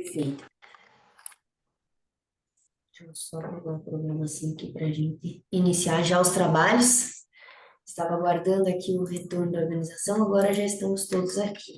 Perfeito. Deixa eu só pegar o programa assim aqui para a gente iniciar já os trabalhos. Estava aguardando aqui o retorno da organização, agora já estamos todos aqui.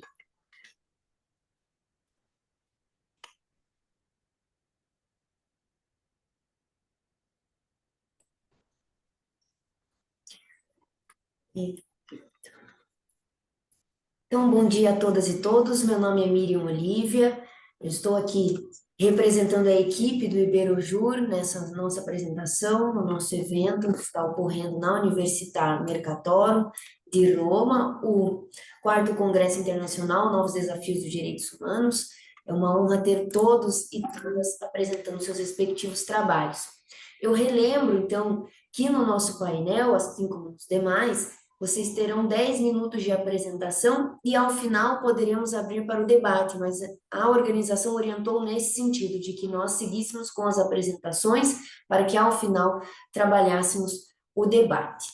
Então, bom dia a todas e todos. Meu nome é Miriam Olívia. Eu estou aqui representando a equipe do Iberojur nessa nossa apresentação, no nosso evento que está ocorrendo na Università Mercator de Roma, o quarto Congresso Internacional Novos Desafios dos Direitos Humanos. É uma honra ter todos e todas apresentando seus respectivos trabalhos. Eu relembro, então, que no nosso painel, assim como nos demais, vocês terão 10 minutos de apresentação e, ao final, poderemos abrir para o debate, mas a organização orientou nesse sentido, de que nós seguíssemos com as apresentações para que, ao final, trabalhássemos o debate.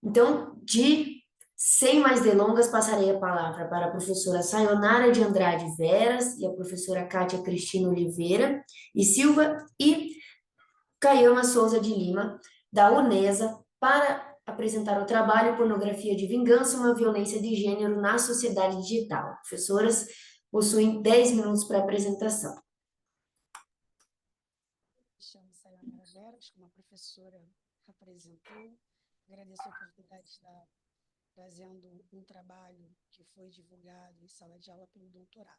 Então, sem mais delongas, passarei a palavra para a professora Sayonara de Andrade Veras e a professora Kátia Cristina Oliveira e Silva e Caiama Souza de Lima, da UNESA, para apresentar o trabalho Pornografia de Vingança, uma violência de gênero na sociedade digital. Professoras possuem 10 minutos para a apresentação. Me chamo Sayonara Veras, como a professora apresentou. Agradeço a oportunidade de estar trazendo um trabalho que foi divulgado em sala de aula pelo doutorado.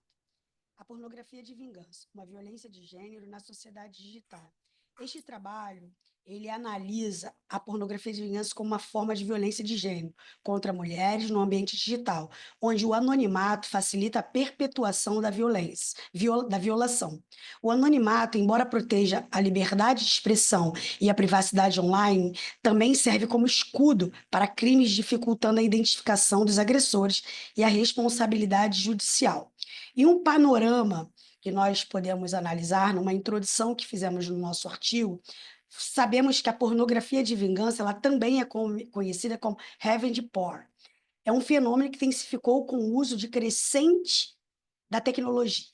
A pornografia de vingança, uma violência de gênero na sociedade digital. Este trabalho, ele analisa a pornografia de vingança como uma forma de violência de gênero contra mulheres no ambiente digital, onde o anonimato facilita a perpetuação da violência, da violação. O anonimato, embora proteja a liberdade de expressão e a privacidade online, também serve como escudo para crimes, dificultando a identificação dos agressores e a responsabilidade judicial. E um panorama que nós podemos analisar numa introdução que fizemos no nosso artigo, sabemos que a pornografia de vingança ela também é conhecida como revenge porn. É um fenômeno que intensificou com o uso de crescente da tecnologia.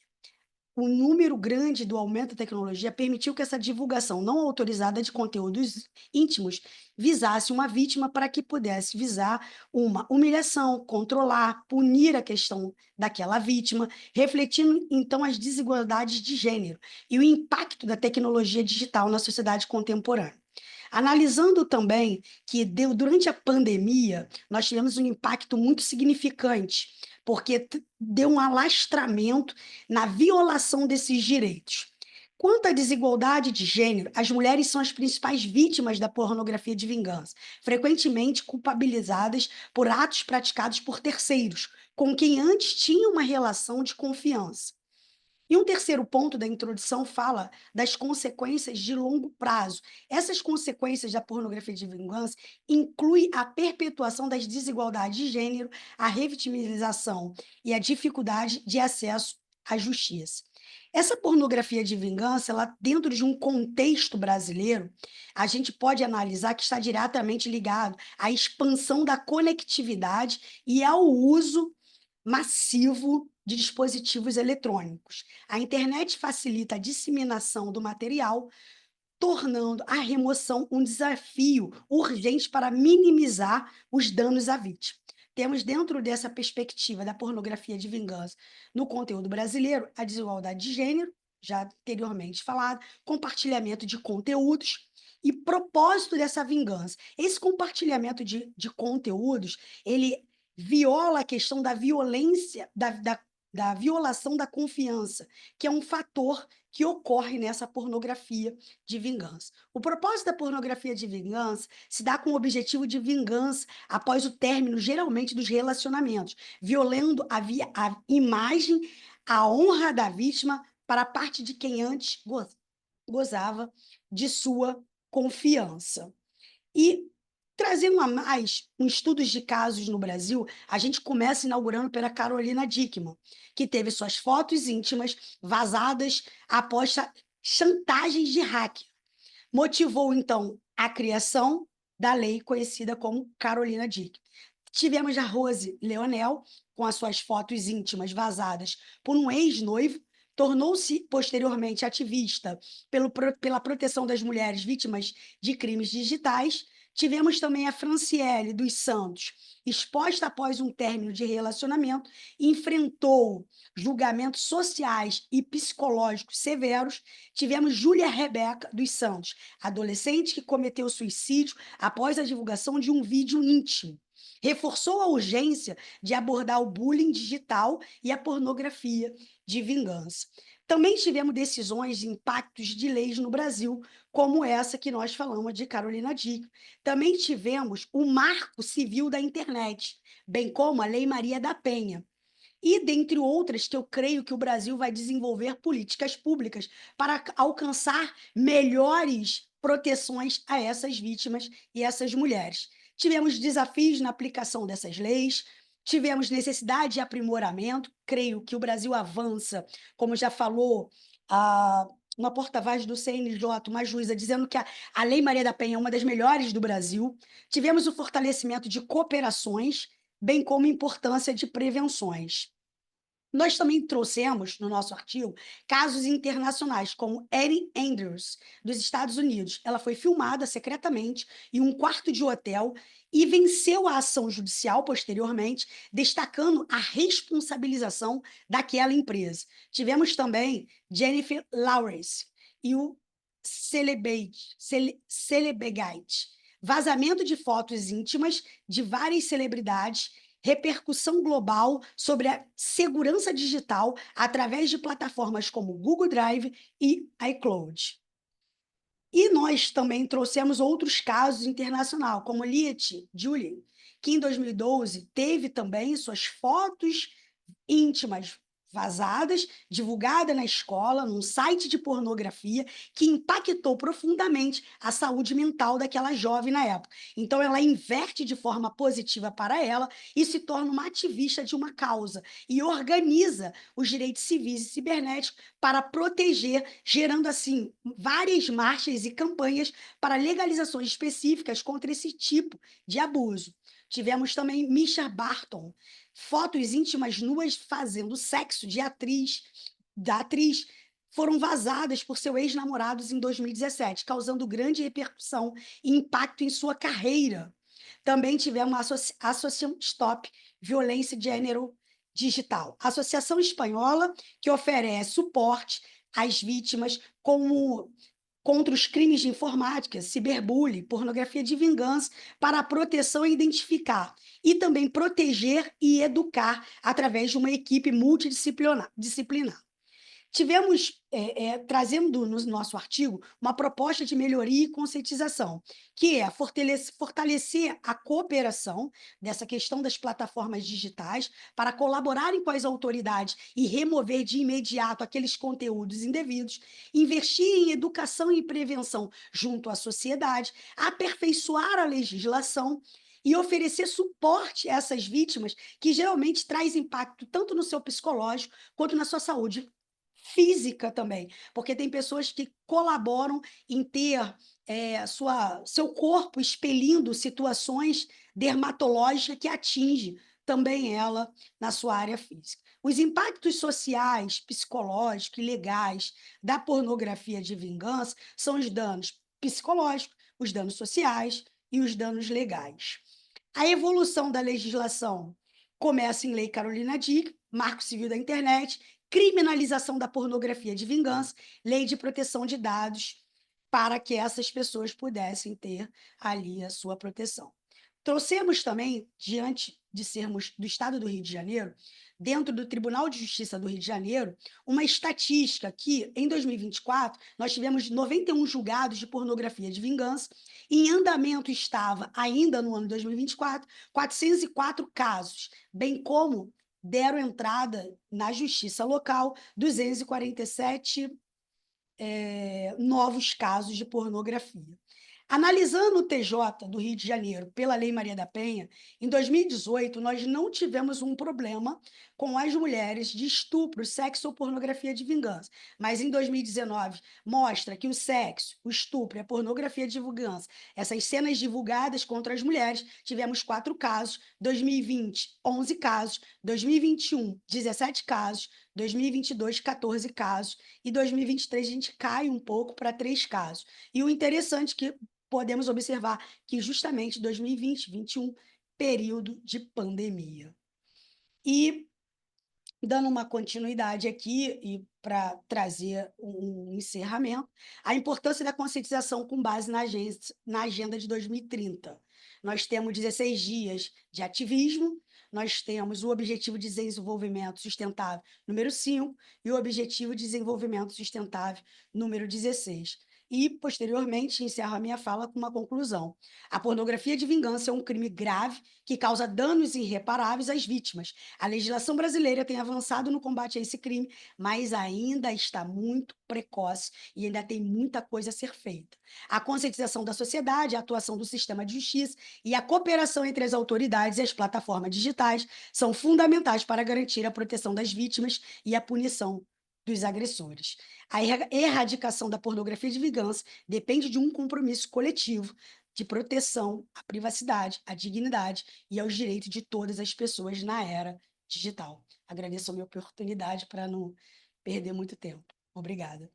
O número grande do aumento da tecnologia permitiu que essa divulgação não autorizada de conteúdos íntimos visasse uma vítima para que pudesse visar uma humilhação, controlar, punir a questão daquela vítima, refletindo então as desigualdades de gênero e o impacto da tecnologia digital na sociedade contemporânea. Analisando também que durante a pandemia nós tivemos um impacto muito significante, porque deu um alastramento na violação desses direitos. Quanto à desigualdade de gênero, as mulheres são as principais vítimas da pornografia de vingança, frequentemente culpabilizadas por atos praticados por terceiros, com quem antes tinham uma relação de confiança. E um terceiro ponto da introdução fala das consequências de longo prazo. Essas consequências da pornografia de vingança incluem a perpetuação das desigualdades de gênero, a revitimização e a dificuldade de acesso à justiça. Essa pornografia de vingança, ela, dentro de um contexto brasileiro, a gente pode analisar que está diretamente ligado à expansão da conectividade e ao uso massivo de dispositivos eletrônicos. A internet facilita a disseminação do material, tornando a remoção um desafio urgente para minimizar os danos à vítima. Temos, dentro dessa perspectiva da pornografia de vingança no conteúdo brasileiro, a desigualdade de gênero, já anteriormente falado, compartilhamento de conteúdos e propósito dessa vingança. Esse compartilhamento de conteúdos, ele viola a questão da violência, da violação da confiança, que é um fator que ocorre nessa pornografia de vingança. O propósito da pornografia de vingança se dá com o objetivo de vingança após o término, geralmente, dos relacionamentos, violando a imagem, a honra da vítima para a parte de quem antes gozava de sua confiança. E trazendo a mais estudos de casos no Brasil, a gente começa inaugurando pela Carolina Dickmann, que teve suas fotos íntimas vazadas após chantagens de hacker. Motivou, então, a criação da lei conhecida como Carolina Dickmann. Tivemos a Rose Leonel, com as suas fotos íntimas vazadas por um ex-noivo, Tornou-se posteriormente ativista pela proteção das mulheres vítimas de crimes digitais. Tivemos também a Franciele dos Santos, exposta após um término de relacionamento, enfrentou julgamentos sociais e psicológicos severos. Tivemos Júlia Rebeca dos Santos, adolescente que cometeu suicídio após a divulgação de um vídeo íntimo. Reforçou a urgência de abordar o bullying digital e a pornografia de vingança. Também tivemos decisões e impactos de leis no Brasil, como essa que nós falamos de Carolina Dickmann. Também tivemos o Marco Civil da Internet, bem como a Lei Maria da Penha. E, dentre outras, que eu creio que o Brasil vai desenvolver políticas públicas para alcançar melhores proteções a essas vítimas e essas mulheres. Tivemos desafios na aplicação dessas leis, tivemos necessidade de aprimoramento, creio que o Brasil avança, como já falou uma porta-voz do CNJ, uma juíza, dizendo que a Lei Maria da Penha é uma das melhores do Brasil. Tivemos o fortalecimento de cooperações, bem como importância de prevenções. Nós também trouxemos, no nosso artigo, casos internacionais, como Erin Andrews, dos Estados Unidos. Ela foi filmada secretamente em um quarto de hotel e venceu a ação judicial posteriormente, destacando a responsabilização daquela empresa. Tivemos também Jennifer Lawrence e o Celebegate, vazamento de fotos íntimas de várias celebridades, repercussão global sobre a segurança digital através de plataformas como Google Drive e iCloud. E nós também trouxemos outros casos internacionais, como Liet Julian, que em 2012 teve também suas fotos íntimas vazadas, divulgada na escola, num site de pornografia, que impactou profundamente a saúde mental daquela jovem na época. Então, ela inverte de forma positiva para ela e se torna uma ativista de uma causa e organiza os direitos civis e cibernéticos para proteger, gerando, assim, várias marchas e campanhas para legalizações específicas contra esse tipo de abuso. Tivemos também Misha Barton, fotos íntimas nuas fazendo sexo da atriz foram vazadas por seu ex-namorado em 2017, causando grande repercussão e impacto em sua carreira. Também tivemos a Associação Stop Violência de Gênero Digital, associação espanhola que oferece suporte às vítimas contra os crimes de informática, ciberbullying, pornografia de vingança, para a proteção e identificar, e também proteger e educar através de uma equipe multidisciplinar. Tivemos, trazendo no nosso artigo, uma proposta de melhoria e conscientização, que é fortalecer a cooperação dessa questão das plataformas digitais para colaborarem com as autoridades e remover de imediato aqueles conteúdos indevidos, investir em educação e prevenção junto à sociedade, aperfeiçoar a legislação e oferecer suporte a essas vítimas, que geralmente traz impacto tanto no seu psicológico quanto na sua saúde física também, porque tem pessoas que colaboram em ter seu corpo expelindo situações dermatológicas que atingem também ela na sua área física. Os impactos sociais, psicológicos e legais da pornografia de vingança são os danos psicológicos, os danos sociais e os danos legais. A evolução da legislação começa em Lei Carolina Dickmann, Marco Civil da Internet, criminalização da pornografia de vingança, lei de proteção de dados, para que essas pessoas pudessem ter ali a sua proteção. Trouxemos também, diante de sermos do Estado do Rio de Janeiro, dentro do Tribunal de Justiça do Rio de Janeiro, uma estatística que, em 2024, nós tivemos 91 julgados de pornografia de vingança, e em andamento estava, ainda no ano de 2024, 404 casos, bem como deram entrada na justiça local 247 novos casos de pornografia. Analisando o TJ do Rio de Janeiro pela Lei Maria da Penha, em 2018 nós não tivemos um problema com as mulheres de estupro, sexo ou pornografia de vingança. Mas em 2019 mostra que o sexo, o estupro e a pornografia de vingança, essas cenas divulgadas contra as mulheres, tivemos 4 casos, 2020, 11 casos, 2021, 17 casos, 2022, 14 casos, e 2023 a gente cai um pouco para 3 casos. E o interessante é que podemos observar que justamente 2020, 2021, período de pandemia. E dando uma continuidade aqui e para trazer um encerramento, a importância da conscientização com base na agenda de 2030. Nós temos 16 dias de ativismo, nós temos o Objetivo de Desenvolvimento Sustentável número 5 e o Objetivo de Desenvolvimento Sustentável número 16. E, posteriormente, encerro a minha fala com uma conclusão. A pornografia de vingança é um crime grave que causa danos irreparáveis às vítimas. A legislação brasileira tem avançado no combate a esse crime, mas ainda está muito precoce e ainda tem muita coisa a ser feita. A conscientização da sociedade, a atuação do sistema de justiça e a cooperação entre as autoridades e as plataformas digitais são fundamentais para garantir a proteção das vítimas e a punição dos agressores. A erradicação da pornografia de vingança depende de um compromisso coletivo de proteção à privacidade, à dignidade e aos direitos de todas as pessoas na era digital. Agradeço a minha oportunidade para não perder muito tempo. Obrigada.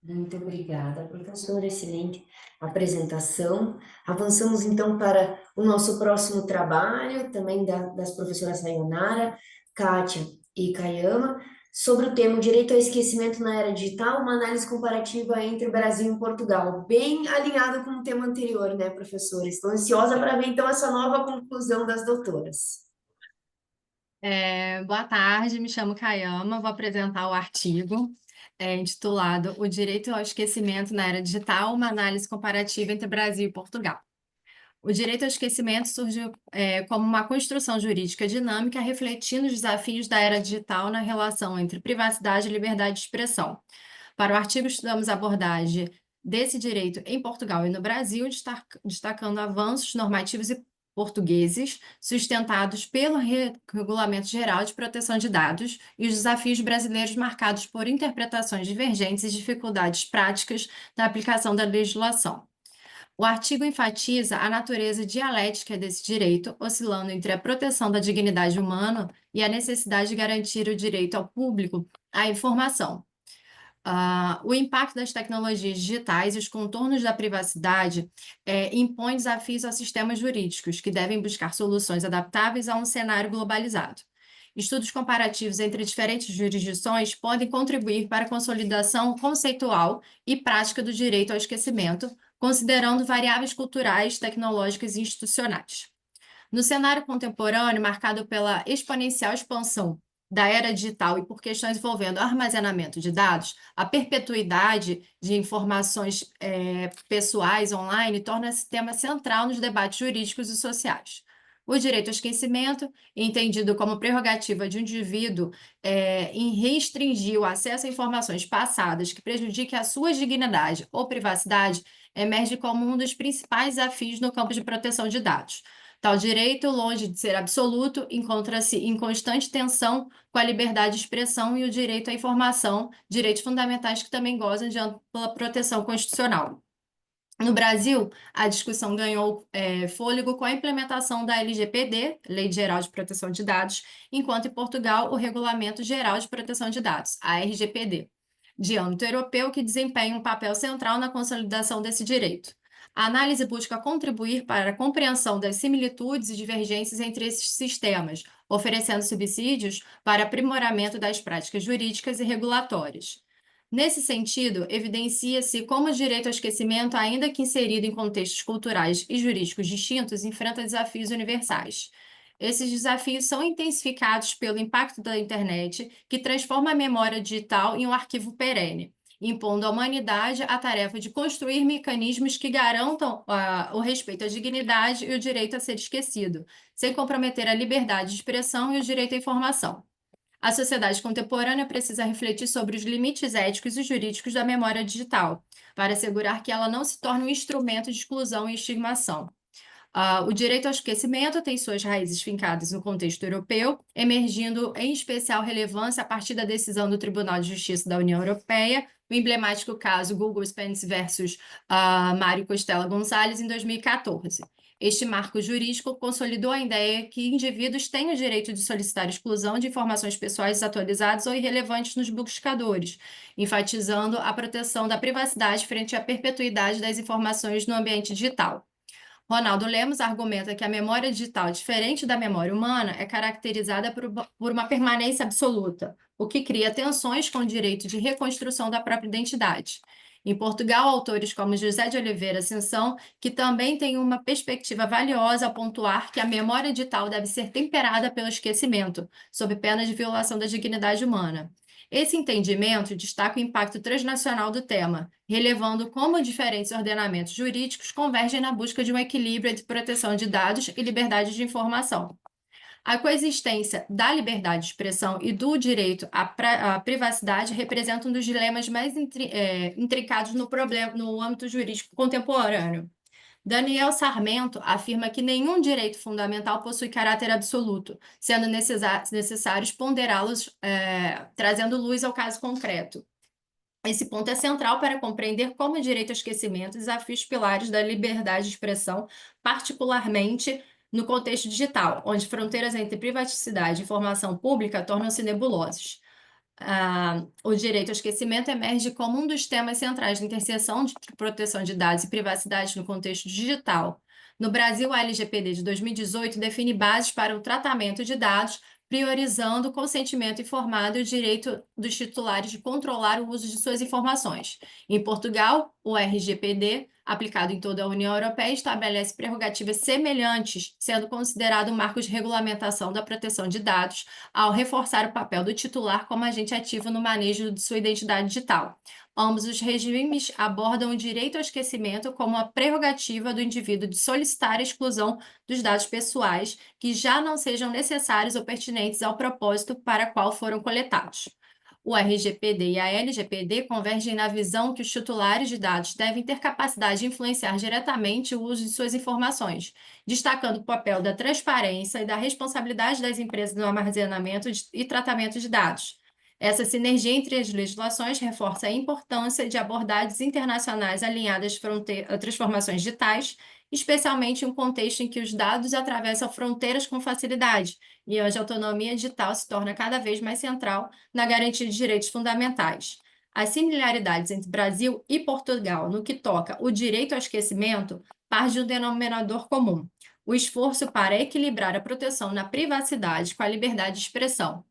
Muito obrigada, professora. Excelente apresentação. Avançamos, então, para o nosso próximo trabalho, também das professoras Sayonara, Kátia e Kayama, sobre o tema Direito ao Esquecimento na Era Digital, uma análise comparativa entre Brasil e Portugal. Bem alinhado com o tema anterior, né, professora? Estou ansiosa para ver, então, essa nova conclusão das doutoras. Boa tarde, me chamo Kayama, vou apresentar o artigo intitulado O Direito ao Esquecimento na Era Digital, uma análise comparativa entre Brasil e Portugal. O direito ao esquecimento surgiu como uma construção jurídica dinâmica refletindo os desafios da era digital na relação entre privacidade e liberdade de expressão. Para o artigo, estudamos a abordagem desse direito em Portugal e no Brasil, destacando avanços normativos e portugueses sustentados pelo Regulamento Geral de Proteção de Dados e os desafios brasileiros marcados por interpretações divergentes e dificuldades práticas na aplicação da legislação. O artigo enfatiza a natureza dialética desse direito, oscilando entre a proteção da dignidade humana e a necessidade de garantir o direito ao público à informação. O impacto das tecnologias digitais e os contornos da privacidade impõem desafios aos sistemas jurídicos, que devem buscar soluções adaptáveis a um cenário globalizado. Estudos comparativos entre diferentes jurisdições podem contribuir para a consolidação conceitual e prática do direito ao esquecimento, considerando variáveis culturais, tecnológicas e institucionais. No cenário contemporâneo, marcado pela exponencial expansão da era digital e por questões envolvendo armazenamento de dados, a perpetuidade de informações pessoais online torna-se tema central nos debates jurídicos e sociais. O direito ao esquecimento, entendido como prerrogativa de um indivíduo em restringir o acesso a informações passadas que prejudiquem a sua dignidade ou privacidade, emerge como um dos principais desafios no campo de proteção de dados. Tal direito, longe de ser absoluto, encontra-se em constante tensão com a liberdade de expressão e o direito à informação, direitos fundamentais que também gozam de ampla proteção constitucional. No Brasil, a discussão ganhou fôlego com a implementação da LGPD, Lei Geral de Proteção de Dados, enquanto em Portugal, o Regulamento Geral de Proteção de Dados, a RGPD, de âmbito europeu, que desempenha um papel central na consolidação desse direito. A análise busca contribuir para a compreensão das similitudes e divergências entre esses sistemas, oferecendo subsídios para aprimoramento das práticas jurídicas e regulatórias. Nesse sentido, evidencia-se como o direito ao esquecimento, ainda que inserido em contextos culturais e jurídicos distintos, enfrenta desafios universais. Esses desafios são intensificados pelo impacto da internet, que transforma a memória digital em um arquivo perene, impondo à humanidade a tarefa de construir mecanismos que garantam o respeito à dignidade e o direito a ser esquecido, sem comprometer a liberdade de expressão e o direito à informação. A sociedade contemporânea precisa refletir sobre os limites éticos e jurídicos da memória digital, para assegurar que ela não se torne um instrumento de exclusão e estigmação. O direito ao esquecimento tem suas raízes fincadas no contexto europeu, emergindo em especial relevância a partir da decisão do Tribunal de Justiça da União Europeia, o emblemático caso Google Spence versus Mário Costela Gonçalves, em 2014. Este marco jurídico consolidou a ideia que indivíduos têm o direito de solicitar exclusão de informações pessoais desatualizadas ou irrelevantes nos buscadores, enfatizando a proteção da privacidade frente à perpetuidade das informações no ambiente digital. Ronaldo Lemos argumenta que a memória digital, diferente da memória humana, é caracterizada por uma permanência absoluta, o que cria tensões com o direito de reconstrução da própria identidade. Em Portugal, autores como José de Oliveira Ascensão, que também têm uma perspectiva valiosa ao pontuar que a memória digital deve ser temperada pelo esquecimento, sob pena de violação da dignidade humana. Esse entendimento destaca o impacto transnacional do tema, relevando como diferentes ordenamentos jurídicos convergem na busca de um equilíbrio entre proteção de dados e liberdade de informação. A coexistência da liberdade de expressão e do direito à privacidade representa um dos dilemas mais intricados no âmbito jurídico contemporâneo. Daniel Sarmento afirma que nenhum direito fundamental possui caráter absoluto, sendo necessários ponderá-los, trazendo luz ao caso concreto. Esse ponto é central para compreender como o direito ao esquecimento desafia os pilares da liberdade de expressão, particularmente no contexto digital, onde fronteiras entre privaticidade e informação pública tornam-se nebulosas. O direito ao esquecimento emerge como um dos temas centrais da interseção de proteção de dados e privacidade no contexto digital. No Brasil, a LGPD de 2018 define bases para o tratamento de dados, priorizando o consentimento informado e o direito dos titulares de controlar o uso de suas informações. Em Portugal, o RGPD, aplicado em toda a União Europeia, estabelece prerrogativas semelhantes, sendo considerado um marco de regulamentação da proteção de dados, ao reforçar o papel do titular como agente ativo no manejo de sua identidade digital. Ambos os regimes abordam o direito ao esquecimento como a prerrogativa do indivíduo de solicitar a exclusão dos dados pessoais que já não sejam necessários ou pertinentes ao propósito para qual foram coletados. O RGPD e a LGPD convergem na visão que os titulares de dados devem ter capacidade de influenciar diretamente o uso de suas informações, destacando o papel da transparência e da responsabilidade das empresas no armazenamento e tratamento de dados. Essa sinergia entre as legislações reforça a importância de abordagens internacionais alinhadas a transformações digitais, especialmente em um contexto em que os dados atravessam fronteiras com facilidade e onde a autonomia digital se torna cada vez mais central na garantia de direitos fundamentais. As similaridades entre Brasil e Portugal no que toca o direito ao esquecimento partem de um denominador comum: o esforço para equilibrar a proteção na privacidade com a liberdade de expressão,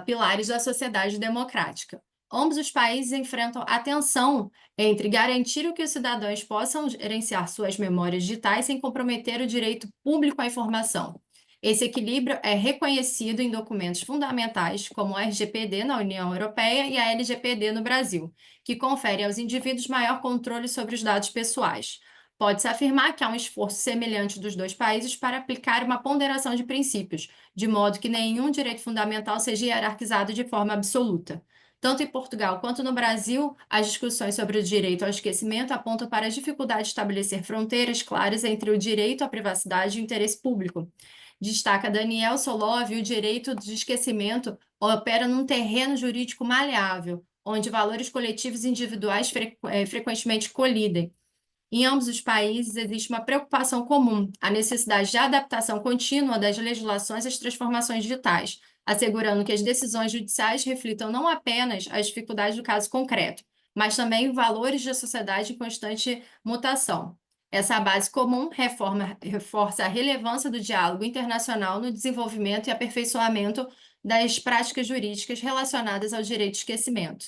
pilares da sociedade democrática. Ambos os países enfrentam a tensão entre garantir que os cidadãos possam gerenciar suas memórias digitais sem comprometer o direito público à informação. Esse equilíbrio é reconhecido em documentos fundamentais, como o RGPD na União Europeia e a LGPD no Brasil, que conferem aos indivíduos maior controle sobre os dados pessoais. Pode-se afirmar que há um esforço semelhante dos dois países para aplicar uma ponderação de princípios, de modo que nenhum direito fundamental seja hierarquizado de forma absoluta. Tanto em Portugal quanto no Brasil, as discussões sobre o direito ao esquecimento apontam para a dificuldade de estabelecer fronteiras claras entre o direito à privacidade e o interesse público. Destaca Daniel Solov, o direito de esquecimento opera num terreno jurídico maleável, onde valores coletivos e individuais frequentemente colidem. Em ambos os países existe uma preocupação comum, a necessidade de adaptação contínua das legislações às transformações digitais, assegurando que as decisões judiciais reflitam não apenas as dificuldades do caso concreto, mas também valores da sociedade em constante mutação. Essa base comum reforça a relevância do diálogo internacional no desenvolvimento e aperfeiçoamento das práticas jurídicas relacionadas ao direito de esquecimento.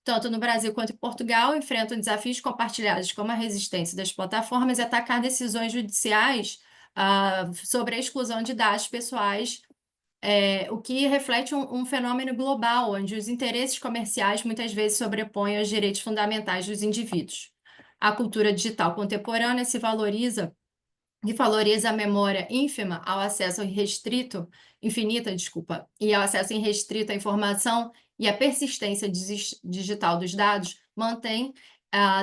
Tanto no Brasil quanto em Portugal, enfrentam desafios compartilhados como a resistência das plataformas e atacar decisões judiciais sobre a exclusão de dados pessoais, o que reflete um fenômeno global, onde os interesses comerciais muitas vezes sobrepõem aos direitos fundamentais dos indivíduos. A cultura digital contemporânea se valoriza que valoriza a memória ínfima ao acesso infinita, e ao acesso irrestrito à informação e a persistência digital dos dados,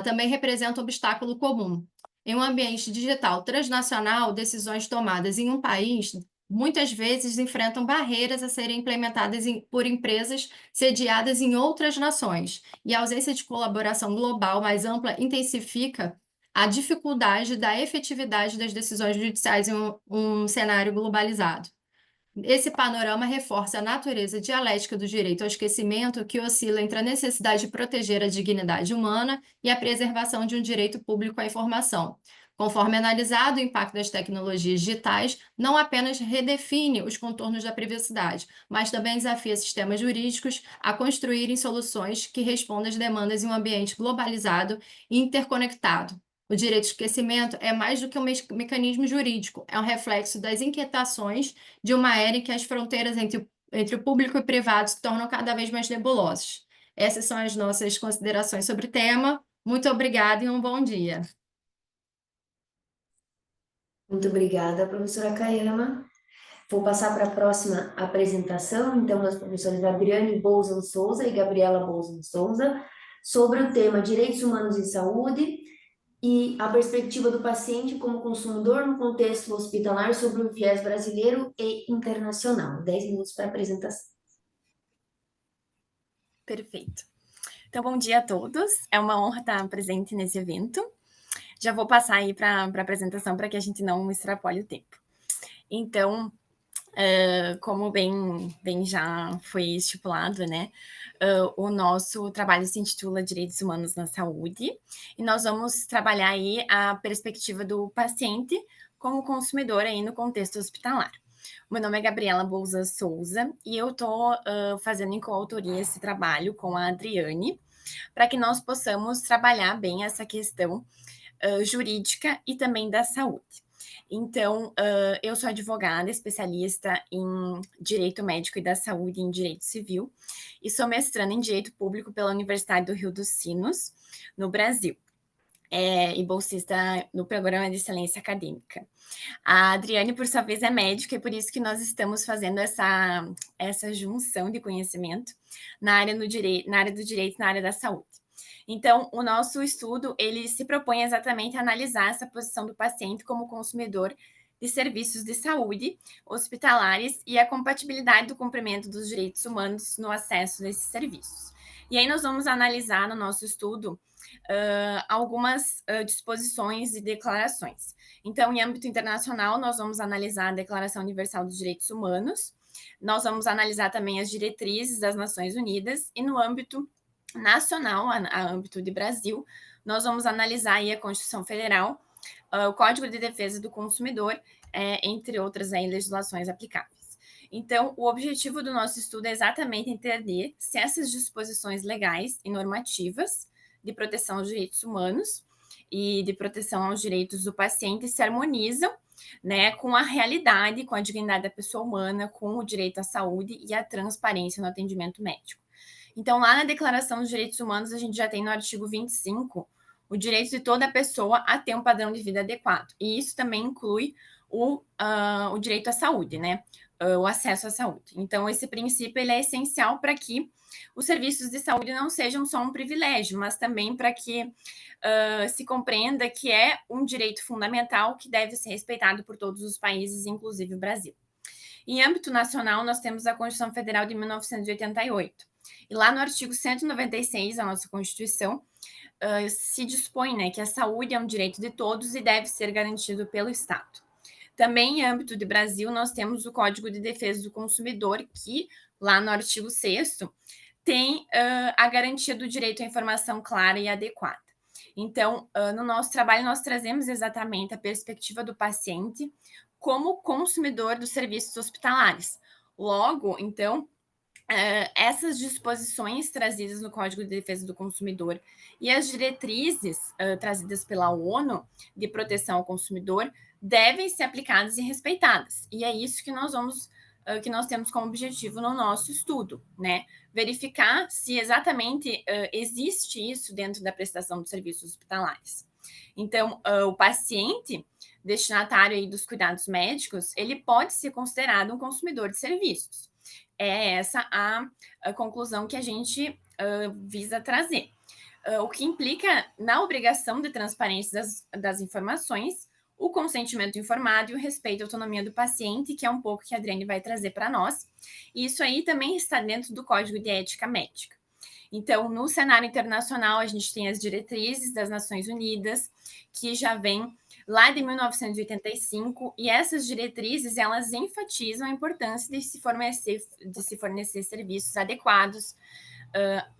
também representa um obstáculo comum. Em um ambiente digital transnacional, decisões tomadas em um país muitas vezes enfrentam barreiras a serem implementadas por empresas sediadas em outras nações, e a ausência de colaboração global mais ampla intensifica a dificuldade da efetividade das decisões judiciais em um cenário globalizado. Esse panorama reforça a natureza dialética do direito ao esquecimento, que oscila entre a necessidade de proteger a dignidade humana e a preservação de um direito público à informação. Conforme analisado, o impacto das tecnologias digitais não apenas redefine os contornos da privacidade, mas também desafia sistemas jurídicos a construírem soluções que respondam às demandas em um ambiente globalizado e interconectado. O direito ao esquecimento é mais do que um mecanismo jurídico, é um reflexo das inquietações de uma era em que as fronteiras entre o público e o privado se tornam cada vez mais nebulosas. Essas são as nossas considerações sobre o tema. Muito obrigada e um bom dia. Muito obrigada, professora Kayama. Vou passar para a próxima apresentação, então, das professoras Adriane Bouzan Souza e Gabriela Bouzan Souza, sobre o tema Direitos Humanos em Saúde e a perspectiva do paciente como consumidor no contexto hospitalar sobre o viés brasileiro e internacional. 10 minutos para a apresentação. Perfeito. Então, bom dia a todos. É uma honra estar presente nesse evento. Já vou passar aí para a apresentação para que a gente não extrapole o tempo. Então, como bem já foi estipulado, né? O nosso trabalho se intitula Direitos Humanos na Saúde, e nós vamos trabalhar aí a perspectiva do paciente como consumidor aí no contexto hospitalar. Meu nome é Gabriela Bouza Souza e eu estou fazendo em coautoria esse trabalho com a Adriane, para que nós possamos trabalhar bem essa questão jurídica e também da saúde. Então, eu sou advogada, especialista em Direito Médico e da Saúde em Direito Civil, e sou mestranda em Direito Público pela Universidade do Rio dos Sinos, no Brasil, e bolsista no Programa de Excelência Acadêmica. A Adriane, por sua vez, é médica, e por isso que nós estamos fazendo essa junção de conhecimento na área do direito, na área da saúde. Então, o nosso estudo, ele se propõe exatamente a analisar essa posição do paciente como consumidor de serviços de saúde hospitalares e a compatibilidade do cumprimento dos direitos humanos no acesso a esses serviços. E aí nós vamos analisar no nosso estudo algumas disposições e declarações. Então, em âmbito internacional, nós vamos analisar a Declaração Universal dos Direitos Humanos, nós vamos analisar também as diretrizes das Nações Unidas, e no âmbito nacional, a âmbito de Brasil, nós vamos analisar aí a Constituição Federal, o Código de Defesa do Consumidor, entre outras aí, legislações aplicáveis. Então, o objetivo do nosso estudo é exatamente entender se essas disposições legais e normativas de proteção aos direitos humanos e de proteção aos direitos do paciente se harmonizam, né, com a realidade, com a dignidade da pessoa humana, com o direito à saúde e à transparência no atendimento médico. Então, lá na Declaração dos Direitos Humanos, a gente já tem no artigo 25 o direito de toda pessoa a ter um padrão de vida adequado. E isso também inclui o direito à saúde, né? O acesso à saúde. Então, esse princípio ele é essencial para que os serviços de saúde não sejam só um privilégio, mas também para que se compreenda que é um direito fundamental que deve ser respeitado por todos os países, inclusive o Brasil. Em âmbito nacional, nós temos a Constituição Federal de 1988. E lá no artigo 196 da nossa Constituição, se dispõe, né, que a saúde é um direito de todos e deve ser garantido pelo Estado. Também, em âmbito de Brasil, nós temos o Código de Defesa do Consumidor, que, lá no artigo 6º, tem a garantia do direito à informação clara e adequada. Então, no nosso trabalho, nós trazemos exatamente a perspectiva do paciente como consumidor dos serviços hospitalares. Logo, então, essas disposições trazidas no Código de Defesa do Consumidor e as diretrizes trazidas pela ONU de proteção ao consumidor devem ser aplicadas e respeitadas. E é isso que nós temos como objetivo no nosso estudo, né? Verificar se exatamente existe isso dentro da prestação dos serviços hospitalares. Então, o paciente destinatário aí dos cuidados médicos, ele pode ser considerado um consumidor de serviços. É essa a conclusão que a gente visa trazer. O que implica na obrigação de transparência das informações, o consentimento informado e o respeito à autonomia do paciente, que é um pouco que a Adriane vai trazer para nós. E isso aí também está dentro do Código de Ética Médica. Então, no cenário internacional, a gente tem as diretrizes das Nações Unidas, que já vem lá de 1985, e essas diretrizes, elas enfatizam a importância de se fornecer serviços adequados,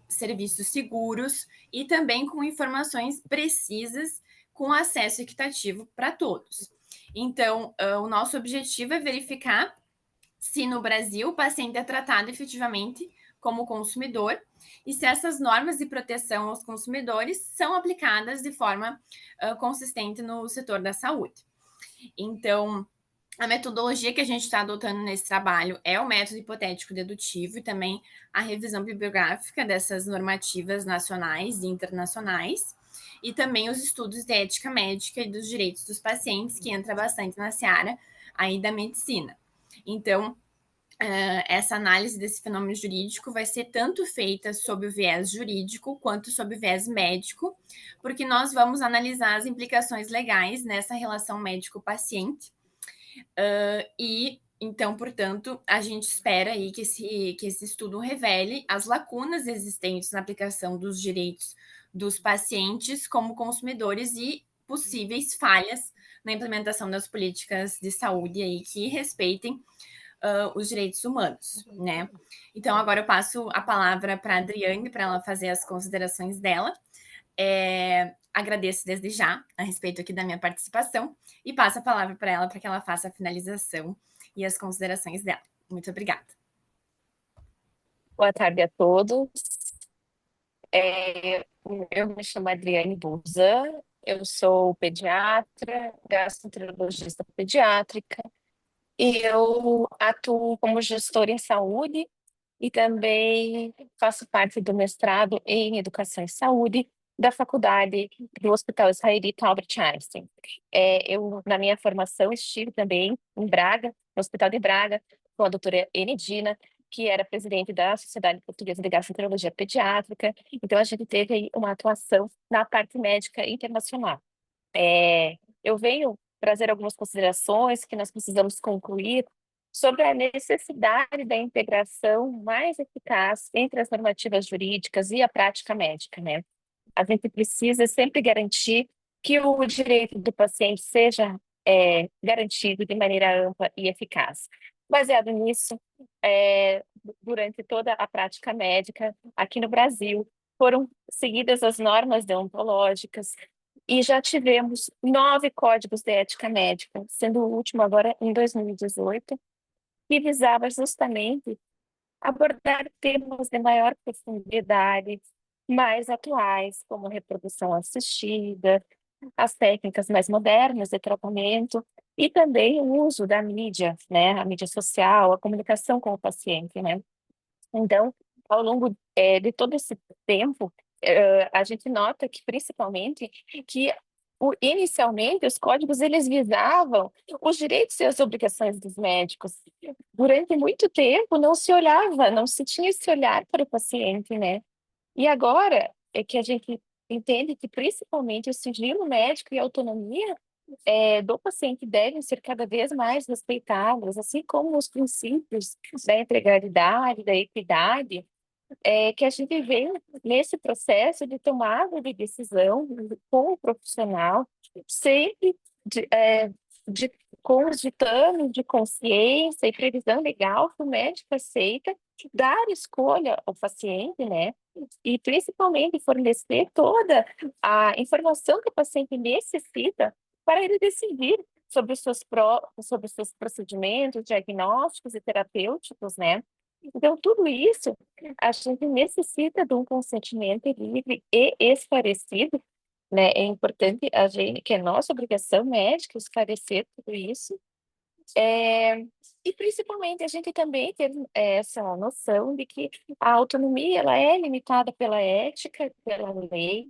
serviços seguros e também com informações precisas, com acesso equitativo para todos. Então, o nosso objetivo é verificar se no Brasil o paciente é tratado efetivamente como consumidor e se essas normas de proteção aos consumidores são aplicadas de forma consistente no setor da saúde. Então, a metodologia que a gente está adotando nesse trabalho é o método hipotético dedutivo e também a revisão bibliográfica dessas normativas nacionais e internacionais, e também os estudos de ética médica e dos direitos dos pacientes, que entra bastante na seara aí da medicina. Então, essa análise desse fenômeno jurídico vai ser tanto feita sob o viés jurídico quanto sob o viés médico, porque nós vamos analisar as implicações legais nessa relação médico-paciente. E, então, portanto, a gente espera aí que esse estudo revele as lacunas existentes na aplicação dos direitos dos pacientes como consumidores e possíveis falhas na implementação das políticas de saúde aí que respeitem os direitos humanos, né? Então, agora eu passo a palavra para a Adriane, para ela fazer as considerações dela. Agradeço desde já a respeito aqui da minha participação e passo a palavra para ela para que ela faça a finalização e as considerações dela. Muito obrigada. Boa tarde a todos. Eu me chamo Adriane Busan, eu sou pediatra, gastroenterologista pediátrica, e eu atuo como gestora em saúde e também faço parte do mestrado em Educação e Saúde da Faculdade do Hospital Israelita Albert Einstein. Eu, na minha formação, estive também em Braga, no Hospital de Braga, com a doutora Enedina, que era presidente da Sociedade Portuguesa de Gastroenterologia Pediátrica. Então, a gente teve aí uma atuação na parte médica internacional. Eu venho trazer algumas considerações que nós precisamos concluir sobre a necessidade da integração mais eficaz entre as normativas jurídicas e a prática médica, né? A gente precisa sempre garantir que o direito do paciente seja garantido de maneira ampla e eficaz. Baseado nisso, durante toda a prática médica aqui no Brasil, foram seguidas as normas deontológicas e já tivemos 9 códigos de ética médica, sendo o último agora em 2018, que visava justamente abordar temas de maior profundidade, mais atuais, como reprodução assistida, as técnicas mais modernas de tratamento e também o uso da mídia, né, a mídia social, a comunicação com o paciente, né. Então, ao longo de todo esse tempo, a gente nota que, principalmente, que inicialmente os códigos eles visavam os direitos e as obrigações dos médicos. Durante muito tempo não se olhava, não se tinha esse olhar para o paciente, né? E agora é que a gente entende que principalmente o sigilo médico e a autonomia do paciente devem ser cada vez mais respeitados, assim como os princípios da integralidade, da equidade, que a gente vem nesse processo de tomada de decisão com o profissional, sempre com os ditames de consciência e previsão legal que o médico aceita, dar escolha ao paciente, né? E principalmente fornecer toda a informação que o paciente necessita para ele decidir sobre os seus procedimentos diagnósticos e terapêuticos, né? Então, tudo isso a gente necessita de um consentimento livre e esclarecido, né? É importante a gente, que é nossa obrigação médica, esclarecer tudo isso. E principalmente a gente também ter essa noção de que a autonomia ela é limitada pela ética, pela lei,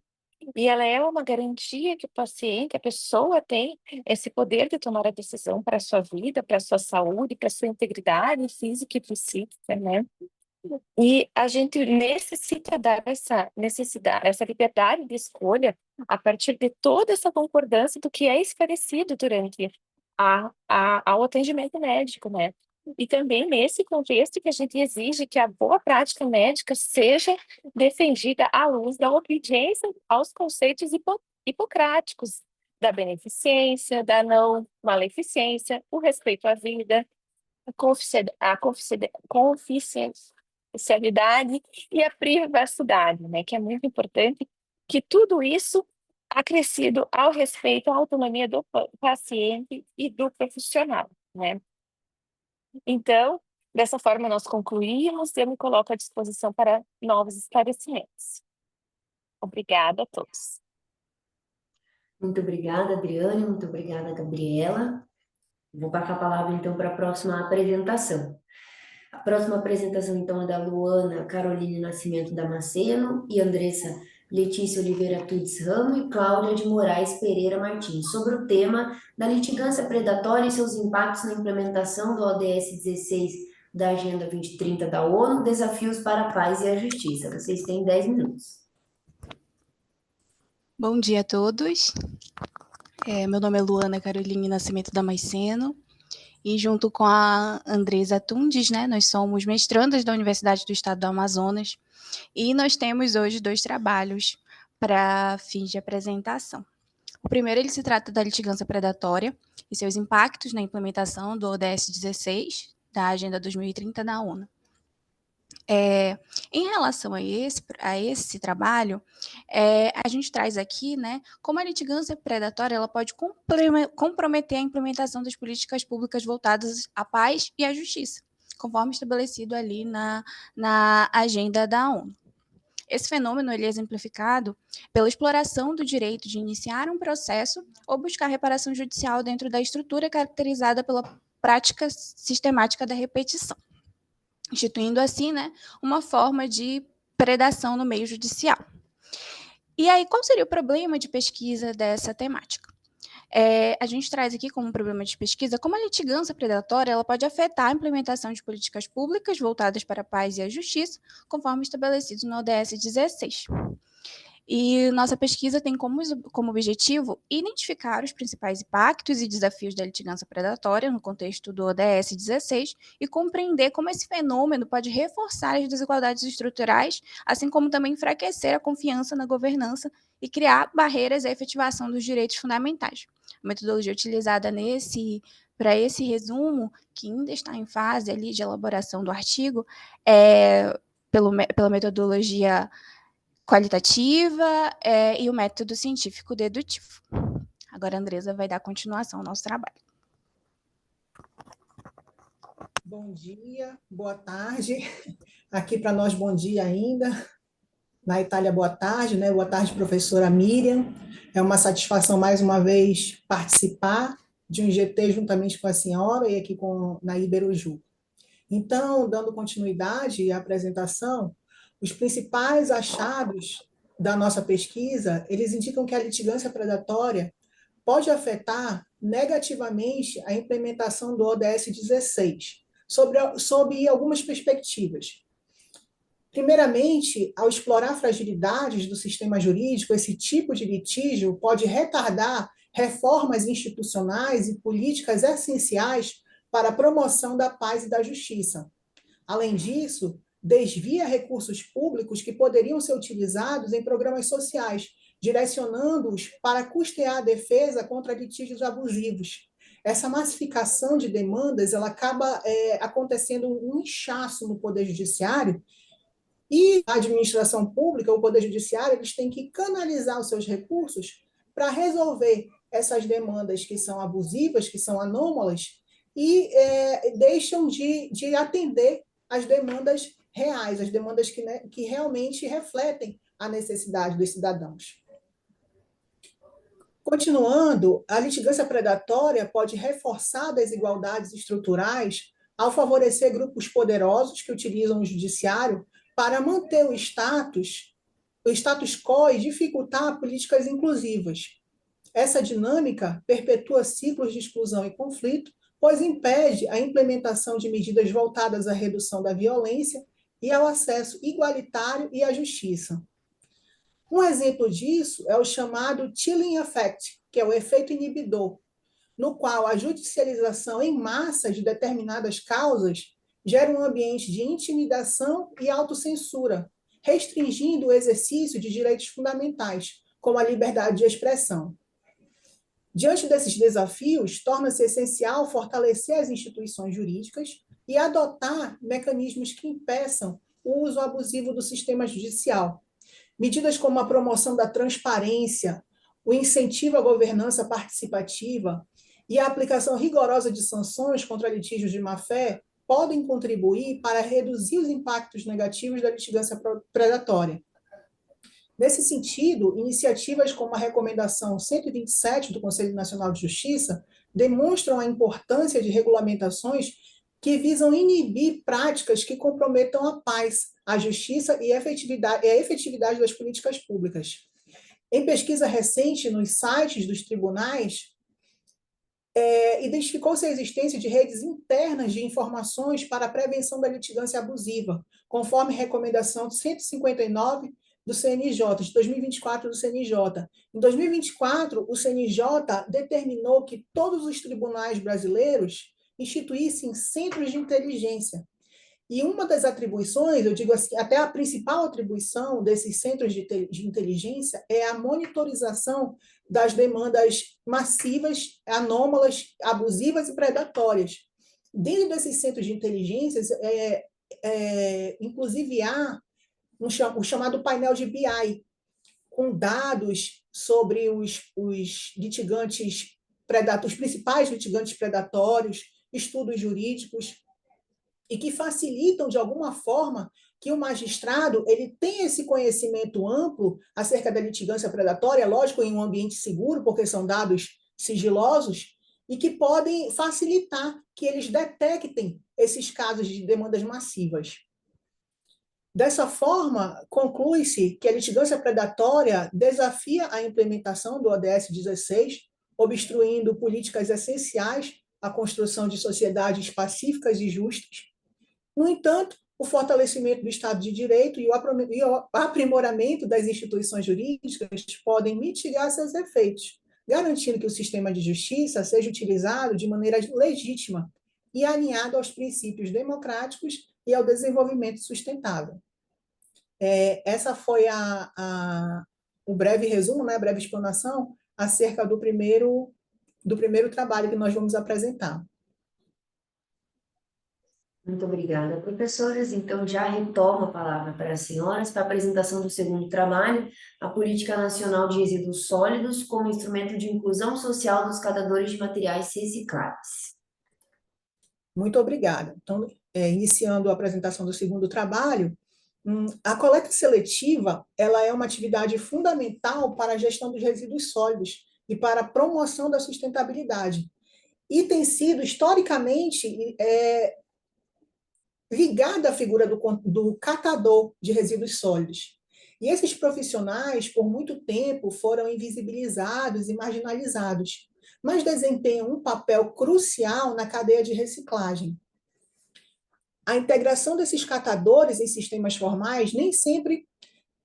E ela é uma garantia que o paciente, a pessoa tem esse poder de tomar a decisão para a sua vida, para a sua saúde, para a sua integridade física e psíquica, né? E a gente necessita dar essa necessidade, essa liberdade de escolha a partir de toda essa concordância do que é esclarecido durante ao atendimento médico, né? E também nesse contexto que a gente exige que a boa prática médica seja defendida à luz da obediência aos conceitos hipocráticos da beneficência, da não maleficência, o respeito à vida, confidencialidade e a privacidade, né? Que é muito importante que tudo isso acrescido ao respeito à autonomia do paciente e do profissional, né? Então, dessa forma nós concluímos e eu me coloco à disposição para novos esclarecimentos. Obrigada a todos. Muito obrigada, Adriane, muito obrigada, Gabriela. Vou passar a palavra, então, para a próxima apresentação. A próxima apresentação, então, é da Luana Caroline Nascimento Damasceno e Andressa Letícia Oliveira Tudes Ramo e Cláudia de Moraes Pereira Martins, sobre o tema da litigância predatória e seus impactos na implementação do ODS 16 da Agenda 2030 da ONU, desafios para a paz e a justiça. Vocês têm 10 minutos. Bom dia a todos. Meu nome é Luana Caroline Nascimento Damasceno e junto com a Andressa Tundes, né, nós somos mestrandas da Universidade do Estado do Amazonas e nós temos hoje 2 trabalhos para fins de apresentação. O primeiro, ele se trata da litigância predatória e seus impactos na implementação do ODS 16 da Agenda 2030 da ONU. Em relação a esse trabalho, a gente traz aqui, né, como a litigância predatória ela pode comprometer a implementação das políticas públicas voltadas à paz e à justiça, conforme estabelecido ali na agenda da ONU. Esse fenômeno ele é exemplificado pela exploração do direito de iniciar um processo ou buscar reparação judicial dentro da estrutura caracterizada pela prática sistemática da repetição, instituindo assim, né, uma forma de predação no meio judicial. E aí, qual seria o problema de pesquisa dessa temática? A gente traz aqui como problema de pesquisa como a litigância predatória ela pode afetar a implementação de políticas públicas voltadas para a paz e a justiça, conforme estabelecido no ODS 16. E nossa pesquisa tem como objetivo identificar os principais impactos e desafios da litigância predatória no contexto do ODS 16 e compreender como esse fenômeno pode reforçar as desigualdades estruturais, assim como também enfraquecer a confiança na governança e criar barreiras à efetivação dos direitos fundamentais. A metodologia utilizada para esse resumo, que ainda está em fase ali de elaboração do artigo, pela metodologia qualitativa e o método científico dedutivo. Agora a Andressa vai dar continuação ao nosso trabalho. Bom dia, boa tarde. Aqui para nós, bom dia ainda. Na Itália, boa tarde, né? Boa tarde, professora Miriam. É uma satisfação, mais uma vez, participar de um GT juntamente com a senhora e aqui na Iberojur. Então, dando continuidade à apresentação, os principais achados da nossa pesquisa, eles indicam que a litigância predatória pode afetar negativamente a implementação do ODS 16, sob algumas perspectivas. Primeiramente, ao explorar fragilidades do sistema jurídico, esse tipo de litígio pode retardar reformas institucionais e políticas essenciais para a promoção da paz e da justiça. Além disso, desvia recursos públicos que poderiam ser utilizados em programas sociais, direcionando-os para custear a defesa contra litígios abusivos. Essa massificação de demandas ela acaba acontecendo um inchaço no Poder Judiciário e a administração pública, o Poder Judiciário, eles têm que canalizar os seus recursos para resolver essas demandas que são abusivas, que são anômalas, e deixam de atender as demandas reais, as demandas que realmente refletem a necessidade dos cidadãos. Continuando, a litigância predatória pode reforçar desigualdades estruturais ao favorecer grupos poderosos que utilizam o judiciário para manter o status o status quo e dificultar políticas inclusivas. Essa dinâmica perpetua ciclos de exclusão e conflito, pois impede a implementação de medidas voltadas à redução da violência e ao acesso igualitário e à justiça. Um exemplo disso é o chamado chilling effect, que é o efeito inibidor, no qual a judicialização em massa de determinadas causas gera um ambiente de intimidação e autocensura, restringindo o exercício de direitos fundamentais, como a liberdade de expressão. Diante desses desafios, torna-se essencial fortalecer as instituições jurídicas e adotar mecanismos que impeçam o uso abusivo do sistema judicial. Medidas como a promoção da transparência, o incentivo à governança participativa e a aplicação rigorosa de sanções contra litígios de má-fé podem contribuir para reduzir os impactos negativos da litigância predatória. Nesse sentido, iniciativas como a Recomendação 127 do Conselho Nacional de Justiça demonstram a importância de regulamentações que visam inibir práticas que comprometam a paz, a justiça e a efetividade das políticas públicas. Em pesquisa recente nos sites dos tribunais, identificou-se a existência de redes internas de informações para a prevenção da litigância abusiva, conforme recomendação 159 do CNJ, de 2024 do CNJ. Em 2024, o CNJ determinou que todos os tribunais brasileiros instituíssem centros de inteligência. E uma das atribuições, eu digo assim, até a principal atribuição desses centros de inteligência é a monitorização das demandas massivas, anômalas, abusivas e predatórias. Dentro desses centros de inteligência, inclusive há o chamado painel de BI, com dados sobre os litigantes predatórios, os principais litigantes predatórios, estudos jurídicos, e que facilitam, de alguma forma, que o magistrado ele tenha esse conhecimento amplo acerca da litigância predatória, lógico, em um ambiente seguro, porque são dados sigilosos, e que podem facilitar que eles detectem esses casos de demandas massivas. Dessa forma, conclui-se que a litigância predatória desafia a implementação do ODS 16, obstruindo políticas essenciais à construção de sociedades pacíficas e justas. No entanto, o fortalecimento do Estado de Direito e o aprimoramento das instituições jurídicas podem mitigar seus efeitos, garantindo que o sistema de justiça seja utilizado de maneira legítima e alinhado aos princípios democráticos e ao desenvolvimento sustentável. Essa foi o breve resumo, né, a breve explanação acerca do primeiro trabalho que nós vamos apresentar. Muito obrigada, professoras. Então, já retomo a palavra para as senhoras para a apresentação do segundo trabalho, a Política Nacional de Resíduos Sólidos como instrumento de inclusão social dos catadores de materiais recicláveis. Muito obrigada. Então, iniciando a apresentação do segundo trabalho, a coleta seletiva ela é uma atividade fundamental para a gestão dos resíduos sólidos e para a promoção da sustentabilidade. E tem sido, historicamente, ligada à figura do catador de resíduos sólidos. E esses profissionais, por muito tempo, foram invisibilizados e marginalizados, mas desempenham um papel crucial na cadeia de reciclagem. A integração desses catadores em sistemas formais nem sempre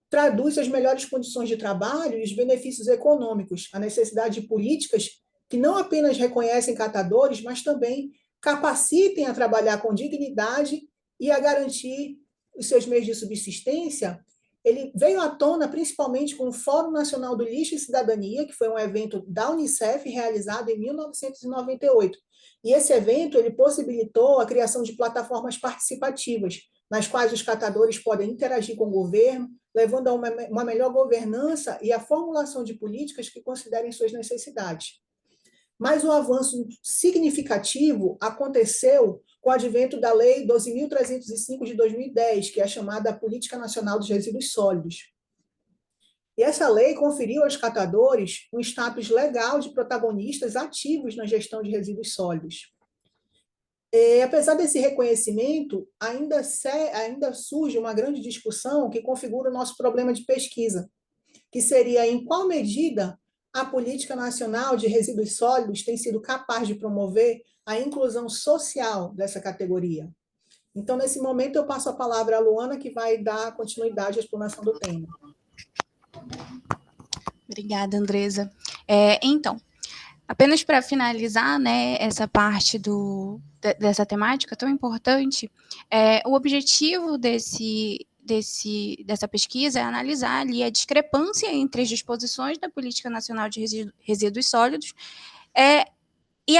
traduz as melhores condições de trabalho e os benefícios econômicos, a necessidade de políticas que não apenas reconhecem catadores, mas também capacitem a trabalhar com dignidade e a garantir os seus meios de subsistência. Ele veio à tona principalmente com o Fórum Nacional do Lixo e Cidadania, que foi um evento da Unicef realizado em 1998. E esse evento ele possibilitou a criação de plataformas participativas, nas quais os catadores podem interagir com o governo, levando a uma melhor governança e a formulação de políticas que considerem suas necessidades. Mas um avanço significativo aconteceu com o advento da Lei 12.305 de 2010, que é a chamada Política Nacional dos Resíduos Sólidos. E essa lei conferiu aos catadores um status legal de protagonistas ativos na gestão de resíduos sólidos. Apesar desse reconhecimento, ainda surge uma grande discussão que configura o nosso problema de pesquisa, que seria em qual medida a Política Nacional de Resíduos Sólidos tem sido capaz de promover a inclusão social dessa categoria. Então, nesse momento, eu passo a palavra à Luana, que vai dar continuidade à explanação do tema. Obrigada, Andresa. Então, apenas para finalizar, né, essa parte dessa temática tão importante, o objetivo dessa pesquisa é analisar ali a discrepância entre as disposições da Política Nacional de Resíduos Sólidos e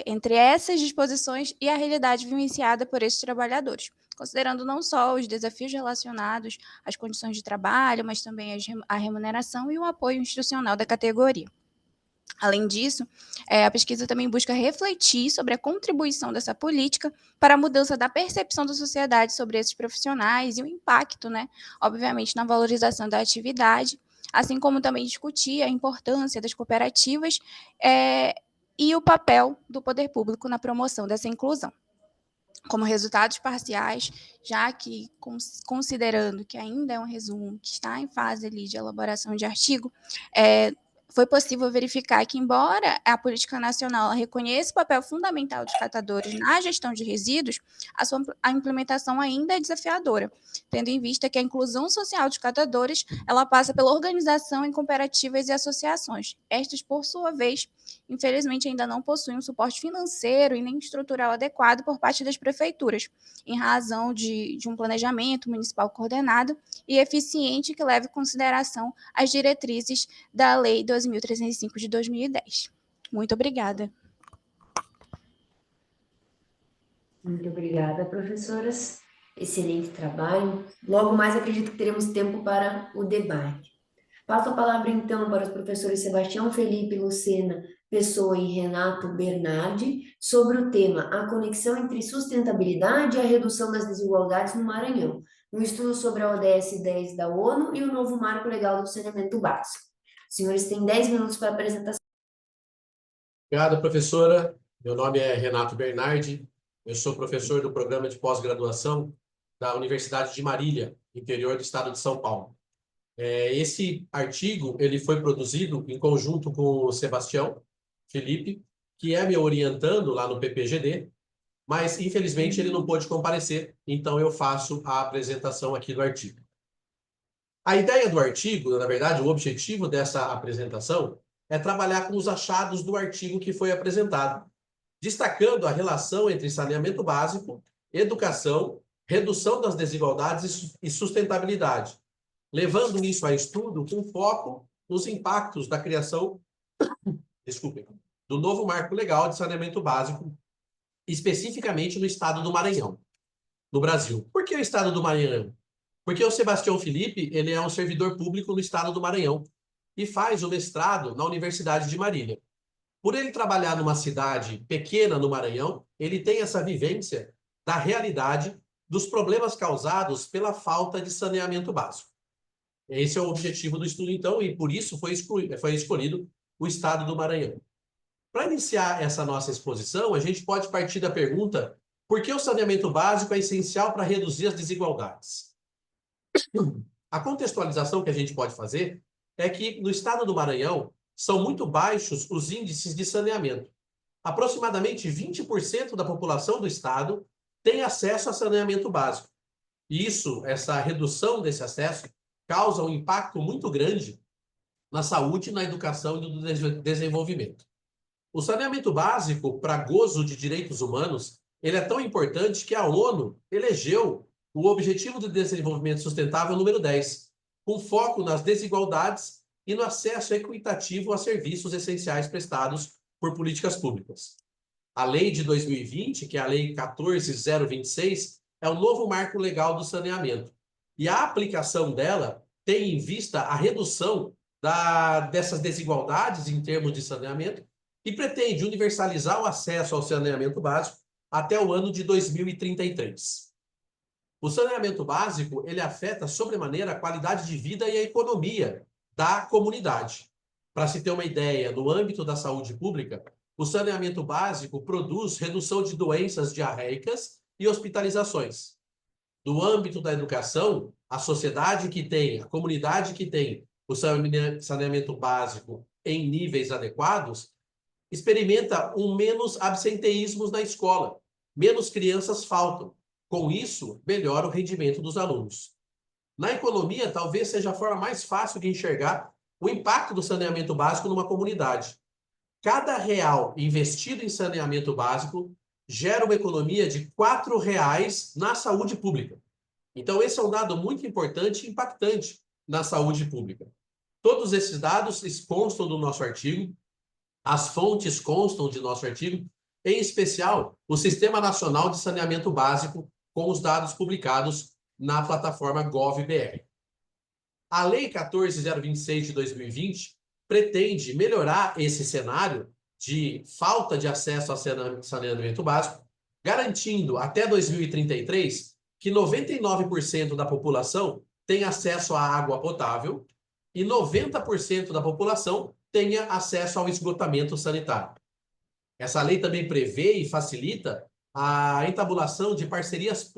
entre essas disposições e a realidade vivenciada por esses trabalhadores, considerando não só os desafios relacionados às condições de trabalho, mas também a remuneração e o apoio institucional da categoria. Além disso, a pesquisa também busca refletir sobre a contribuição dessa política para a mudança da percepção da sociedade sobre esses profissionais e o impacto, né, obviamente, na valorização da atividade, assim como também discutir a importância das cooperativas e o papel do poder público na promoção dessa inclusão. Como resultados parciais, já que, considerando que ainda é um resumo que está em fase ali de elaboração de artigo, foi possível verificar que, embora a política nacional reconheça o papel fundamental dos catadores na gestão de resíduos, a implementação ainda é desafiadora, tendo em vista que a inclusão social dos catadores ela passa pela organização em cooperativas e associações. Estas, por sua vez, infelizmente, ainda não possuem um suporte financeiro e nem estrutural adequado por parte das prefeituras, em razão de um planejamento municipal coordenado e eficiente que leve em consideração as diretrizes da Lei 2.305 de 2010. Muito obrigada. Muito obrigada, professoras. Excelente trabalho. Logo mais, acredito que teremos tempo para o debate. Passo a palavra, então, para os professores Sebastião Felipe Lucena Pessoa e Renato Bernardi, sobre o tema A Conexão entre Sustentabilidade e a Redução das Desigualdades no Maranhão, um estudo sobre a ODS 10 da ONU e o novo Marco Legal do Saneamento Básico. Os senhores têm 10 minutos para a apresentação. Obrigado, professora. Meu nome é Renato Bernardi. Eu sou professor do programa de pós-graduação da Universidade de Marília, interior do estado de São Paulo. Esse artigo ele foi produzido em conjunto com o Sebastião Felipe, que é meu orientando lá no PPGD, mas infelizmente ele não pôde comparecer, então eu faço a apresentação aqui do artigo. A ideia do artigo, na verdade, o objetivo dessa apresentação é trabalhar com os achados do artigo que foi apresentado, destacando a relação entre saneamento básico, educação, redução das desigualdades e sustentabilidade, levando isso a estudo com foco nos impactos da criação, do novo Marco Legal de Saneamento Básico, especificamente no estado do Maranhão, no Brasil. Por que o estado do Maranhão? Porque o Sebastião Felipe, ele é um servidor público no estado do Maranhão e faz o mestrado na Universidade de Marília. Por ele trabalhar numa cidade pequena no Maranhão, ele tem essa vivência da realidade dos problemas causados pela falta de saneamento básico. Esse é o objetivo do estudo, então, e por isso foi escolhido o estado do Maranhão. Para iniciar essa nossa exposição, a gente pode partir da pergunta: por que o saneamento básico é essencial para reduzir as desigualdades? A contextualização que a gente pode fazer é que no estado do Maranhão são muito baixos os índices de saneamento. Aproximadamente 20% da população do estado tem acesso a saneamento básico. E essa redução desse acesso causa um impacto muito grande na saúde, na educação e no desenvolvimento. O saneamento básico, para gozo de direitos humanos, ele é tão importante que a ONU elegeu o Objetivo de Desenvolvimento Sustentável número 10, com foco nas desigualdades e no acesso equitativo a serviços essenciais prestados por políticas públicas. A Lei de 2020, que é a Lei 14.026, é o novo marco legal do saneamento. E a aplicação dela tem em vista a redução dessas desigualdades em termos de saneamento e pretende universalizar o acesso ao saneamento básico até o ano de 2033. O saneamento básico, ele afeta sobremaneira a qualidade de vida e a economia da comunidade. Para se ter uma ideia, no âmbito da saúde pública, o saneamento básico produz redução de doenças diarreicas e hospitalizações. No âmbito da educação, a sociedade que tem, a comunidade que tem o saneamento básico em níveis adequados, experimenta um menos absenteísmos na escola, menos crianças faltam. Com isso, melhora o rendimento dos alunos. Na economia, talvez seja a forma mais fácil de enxergar o impacto do saneamento básico numa comunidade. Cada real investido em saneamento básico gera uma economia de R$ 4,00 na saúde pública. Então, esse é um dado muito importante e impactante na saúde pública. Todos esses dados constam do nosso artigo, as fontes constam de nosso artigo, em especial o Sistema Nacional de Saneamento Básico, com os dados publicados na plataforma GovBR. A Lei 14.026 de 2020 pretende melhorar esse cenário de falta de acesso ao saneamento básico, garantindo até 2033 que 99% da população tenha acesso à água potável e 90% da população tenha acesso ao esgotamento sanitário. Essa lei também prevê e facilita a entabulação de parcerias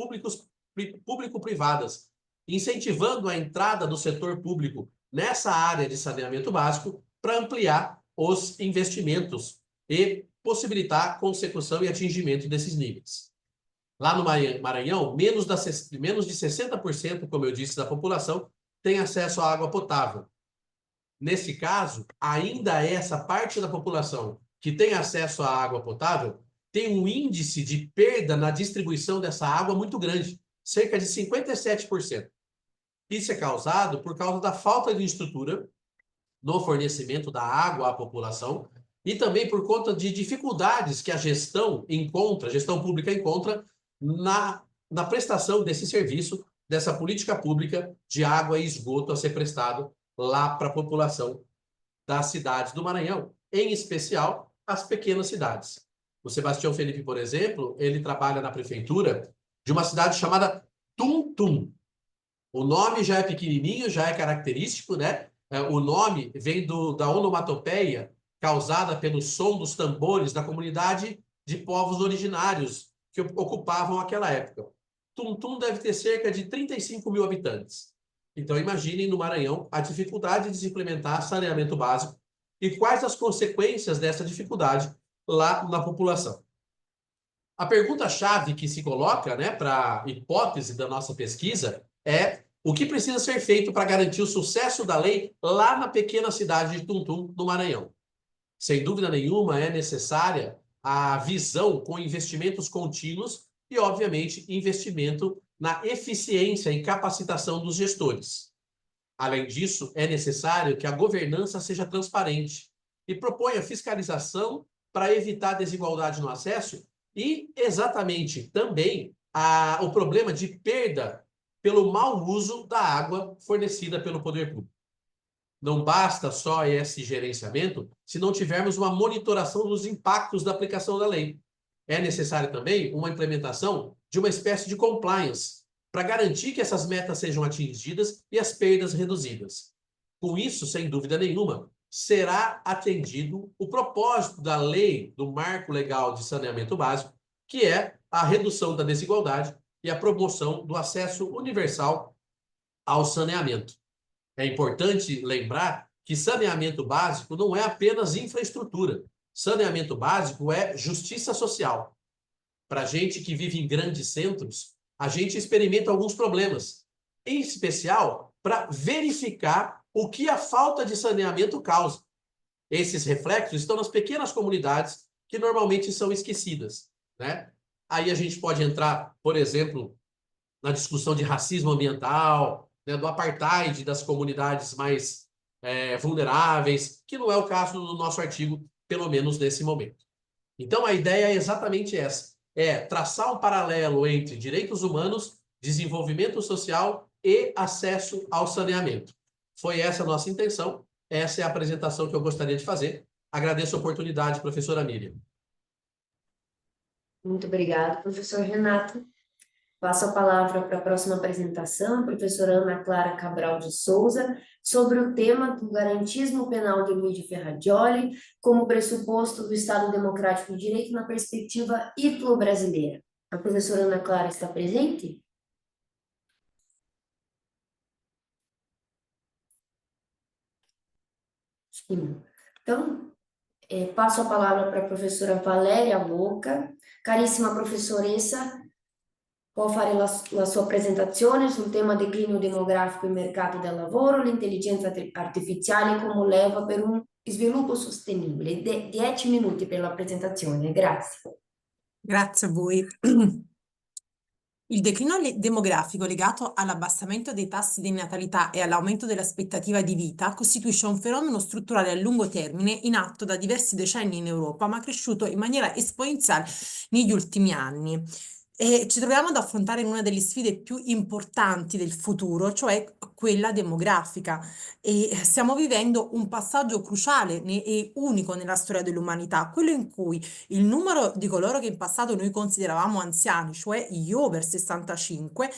público-privadas, incentivando a entrada do setor público nessa área de saneamento básico para ampliar os investimentos e possibilitar a consecução e atingimento desses níveis. Lá no Maranhão, menos de 60%, como eu disse, da população tem acesso à água potável. Nesse caso, ainda essa parte da população que tem acesso à água potável tem um índice de perda na distribuição dessa água muito grande, cerca de 57%. Isso é causado por causa da falta de estrutura no fornecimento da água à população e também por conta de dificuldades que a gestão pública encontra na prestação desse serviço, dessa política pública de água e esgoto a ser prestado lá para a população das cidades do Maranhão, em especial as pequenas cidades. O Sebastião Felipe, por exemplo, ele trabalha na prefeitura de uma cidade chamada Tum-Tum. O nome já é pequenininho, já é característico, né? O nome vem da onomatopeia causada pelo som dos tambores da comunidade de povos originários que ocupavam aquela época. Tum-Tum deve ter cerca de 35 mil habitantes. Então, imaginem no Maranhão a dificuldade de se implementar saneamento básico e quais as consequências dessa dificuldade lá na população. A pergunta-chave que se coloca, né, para a hipótese da nossa pesquisa é o que precisa ser feito para garantir o sucesso da lei lá na pequena cidade de Tum-Tum, no Maranhão. Sem dúvida nenhuma, é necessária a visão com investimentos contínuos e, obviamente, investimento na eficiência e capacitação dos gestores. Além disso, é necessário que a governança seja transparente e proponha fiscalização para evitar desigualdade no acesso e, exatamente, também o problema de perda pelo mau uso da água fornecida pelo poder público. Não basta só esse gerenciamento se não tivermos uma monitoração dos impactos da aplicação da lei. É necessário também uma implementação de uma espécie de compliance para garantir que essas metas sejam atingidas e as perdas reduzidas. Com isso, sem dúvida nenhuma, será atendido o propósito da lei do Marco Legal de Saneamento Básico, que é a redução da desigualdade e a promoção do acesso universal ao saneamento. É importante lembrar que saneamento básico não é apenas infraestrutura. Saneamento básico é justiça social. Para a gente que vive em grandes centros, a gente experimenta alguns problemas, em especial para verificar o que a falta de saneamento causa. Esses reflexos estão nas pequenas comunidades que normalmente são esquecidas, né? Aí a gente pode entrar, por exemplo, na discussão de racismo ambiental, né, do apartheid das comunidades mais vulneráveis, que não é o caso do nosso artigo, pelo menos nesse momento. Então, a ideia é exatamente essa, traçar um paralelo entre direitos humanos, desenvolvimento social e acesso ao saneamento. Foi essa a nossa intenção, essa é a apresentação que eu gostaria de fazer. Agradeço a oportunidade, professora Miriam. Muito obrigada, professor Renato. Passo a palavra para a próxima apresentação, professora Ana Clara Cabral de Souza, sobre o tema do garantismo penal de Luigi Ferrajoli como pressuposto do Estado Democrático de Direito na perspectiva ítalo-brasileira. A professora Ana Clara está presente? Acho que não. Então, passo a palavra para a professora Valéria Boca. Carissima professoressa, può fare la sua presentazione sul tema declino demografico e mercato del lavoro, l'intelligenza artificiale come leva per un sviluppo sostenibile. 10 minuti per la presentazione, grazie. Grazie a voi. Il declino demografico legato all'abbassamento dei tassi di natalità e all'aumento dell'aspettativa di vita costituisce un fenomeno strutturale a lungo termine in atto da diversi decenni in Europa, ma cresciuto in maniera esponenziale negli ultimi anni. E ci troviamo ad affrontare una delle sfide più importanti del futuro, cioè quella demografica. E stiamo vivendo un passaggio cruciale e unico nella storia dell'umanità, quello in cui il numero di coloro che in passato noi consideravamo anziani, cioè gli over 65,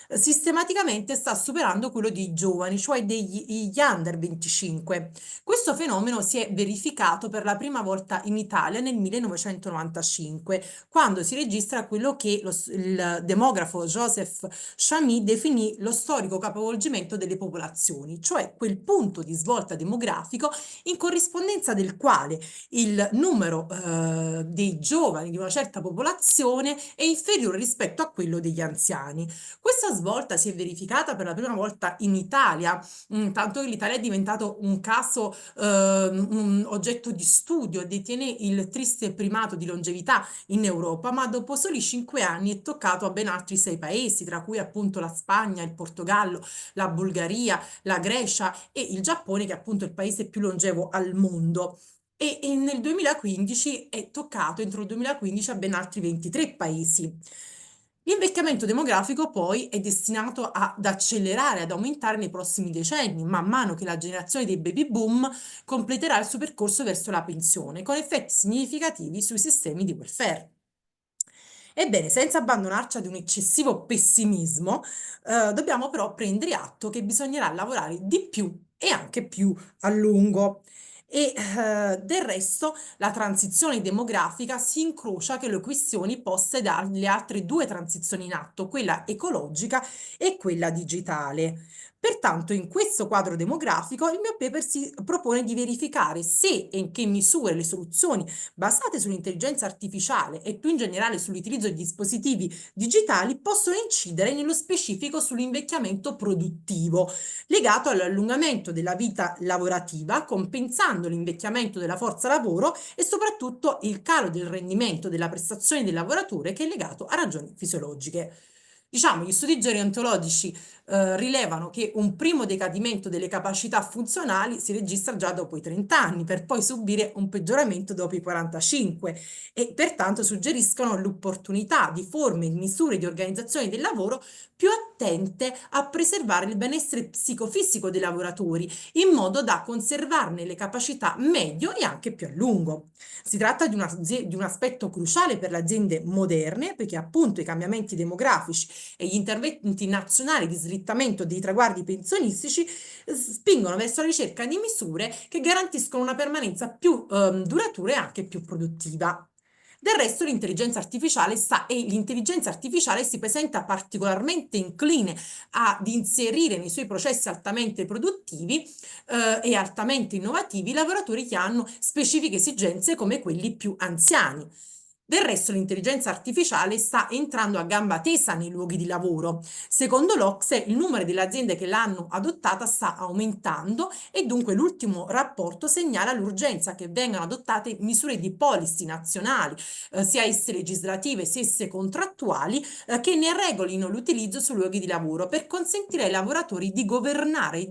sistematicamente sta superando quello dei giovani, cioè gli under 25. Questo fenomeno si è verificato per la prima volta in Italia nel 1995, quando si registra quello che il demografo Joseph Chamy definì lo storico capovolgimento delle popolazioni, cioè quel punto di svolta demografico in corrispondenza del quale il numero dei giovani di una certa popolazione è inferiore rispetto a quello degli anziani. Questa svolta si è verificata per la prima volta in Italia, tanto che l'Italia è diventato un caso, un oggetto di studio, detiene il triste primato di longevità in Europa, ma dopo soli 5 anni è toccato a ben altri 6 paesi, tra cui appunto la Spagna, il Portogallo, la Bulgaria, la Grecia e il Giappone, che è appunto il paese più longevo al mondo. E nel 2015 è toccato, entro il 2015, a ben altri 23 paesi. L'invecchiamento demografico poi è destinato ad accelerare, ad aumentare nei prossimi decenni, man mano che la generazione dei baby boom completerà il suo percorso verso la pensione, con effetti significativi sui sistemi di welfare. Ebbene, senza abbandonarci ad un eccessivo pessimismo, dobbiamo però prendere atto che bisognerà lavorare di più e anche più a lungo. E del resto la transizione demografica si incrocia con le questioni poste dalle altre 2 transizioni in atto, quella ecologica e quella digitale. Pertanto, in questo quadro demografico, il mio paper si propone di verificare se e in che misura le soluzioni basate sull'intelligenza artificiale e più in generale sull'utilizzo di dispositivi digitali possono incidere nello specifico sull'invecchiamento produttivo, legato all'allungamento della vita lavorativa, compensando l'invecchiamento della forza lavoro e soprattutto il calo del rendimento della prestazione del lavoratore, che è legato a ragioni fisiologiche. Diciamo, gli studi gerontologici rilevano che un primo decadimento delle capacità funzionali si registra già dopo i 30 anni, per poi subire un peggioramento dopo i 45, e pertanto suggeriscono l'opportunità di forme e misure di organizzazione del lavoro più attente a preservare il benessere psicofisico dei lavoratori, in modo da conservarne le capacità meglio e anche più a lungo. Si tratta di un aspetto cruciale per le aziende moderne, perché appunto i cambiamenti demografici e gli interventi nazionali di slittamento dei traguardi pensionistici spingono verso la ricerca di misure che garantiscono una permanenza più duratura e anche più produttiva. Del resto l'intelligenza artificiale si presenta particolarmente incline ad inserire nei suoi processi altamente produttivi e altamente innovativi lavoratori che hanno specifiche esigenze come quelli più anziani. Del resto l'intelligenza artificiale sta entrando a gamba tesa nei luoghi di lavoro. Secondo l'OCSE il numero delle aziende che l'hanno adottata sta aumentando e dunque l'ultimo rapporto segnala l'urgenza che vengano adottate misure di policy nazionali, sia esse legislative sia esse contrattuali, che ne regolino l'utilizzo sui luoghi di lavoro per consentire ai lavoratori di governare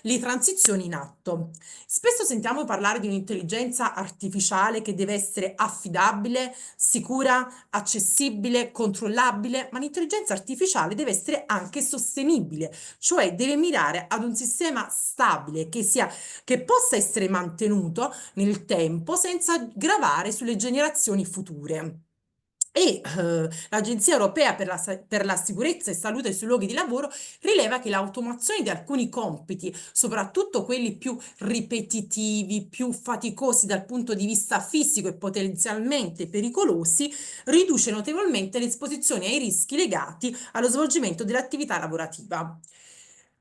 le transizioni in atto. Spesso sentiamo parlare di un'intelligenza artificiale che deve essere affidabile, sicura, accessibile, controllabile, ma l'intelligenza artificiale deve essere anche sostenibile, cioè deve mirare ad un sistema stabile che possa essere mantenuto nel tempo senza gravare sulle generazioni future. E l'Agenzia Europea per la Sicurezza e Salute sui luoghi di lavoro rileva che l'automazione di alcuni compiti, soprattutto quelli più ripetitivi, più faticosi dal punto di vista fisico e potenzialmente pericolosi, riduce notevolmente l'esposizione ai rischi legati allo svolgimento dell'attività lavorativa.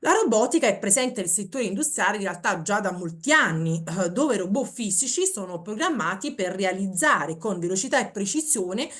La robotica è presente nel settore industriale in realtà già da molti anni, dove robot fisici sono programmati per realizzare con velocità e precisione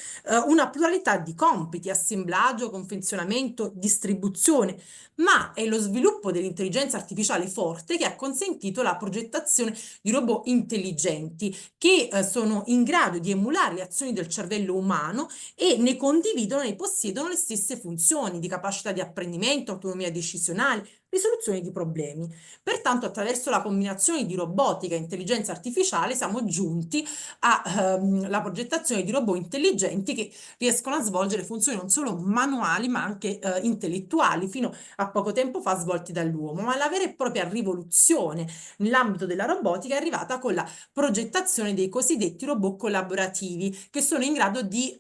una pluralità di compiti, assemblaggio, confezionamento, distribuzione, ma è lo sviluppo dell'intelligenza artificiale forte che ha consentito la progettazione di robot intelligenti che sono in grado di emulare le azioni del cervello umano e ne condividono e possiedono le stesse funzioni di capacità di apprendimento, autonomia decisionale, risoluzione di problemi. Pertanto, attraverso la combinazione di robotica e intelligenza artificiale siamo giunti alla progettazione di robot intelligenti che riescono a svolgere funzioni non solo manuali ma anche intellettuali, fino a poco tempo fa svolti dall'uomo. Ma la vera e propria rivoluzione nell'ambito della robotica è arrivata con la progettazione dei cosiddetti robot collaborativi, che sono in grado di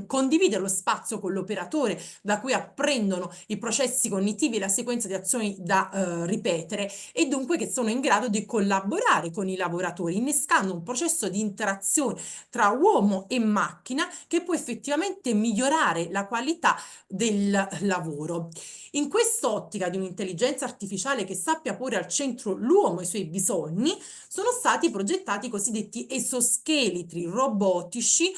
condividere lo spazio con l'operatore, da cui apprendono i processi cognitivi e la sequenza di azioni da ripetere, e dunque che sono in grado di collaborare con i lavoratori, innescando un processo di interazione tra uomo e macchina che può effettivamente migliorare la qualità del lavoro. In quest'ottica di un'intelligenza artificiale che sappia porre al centro l'uomo e i suoi bisogni, sono stati progettati i cosiddetti esoscheletri robotici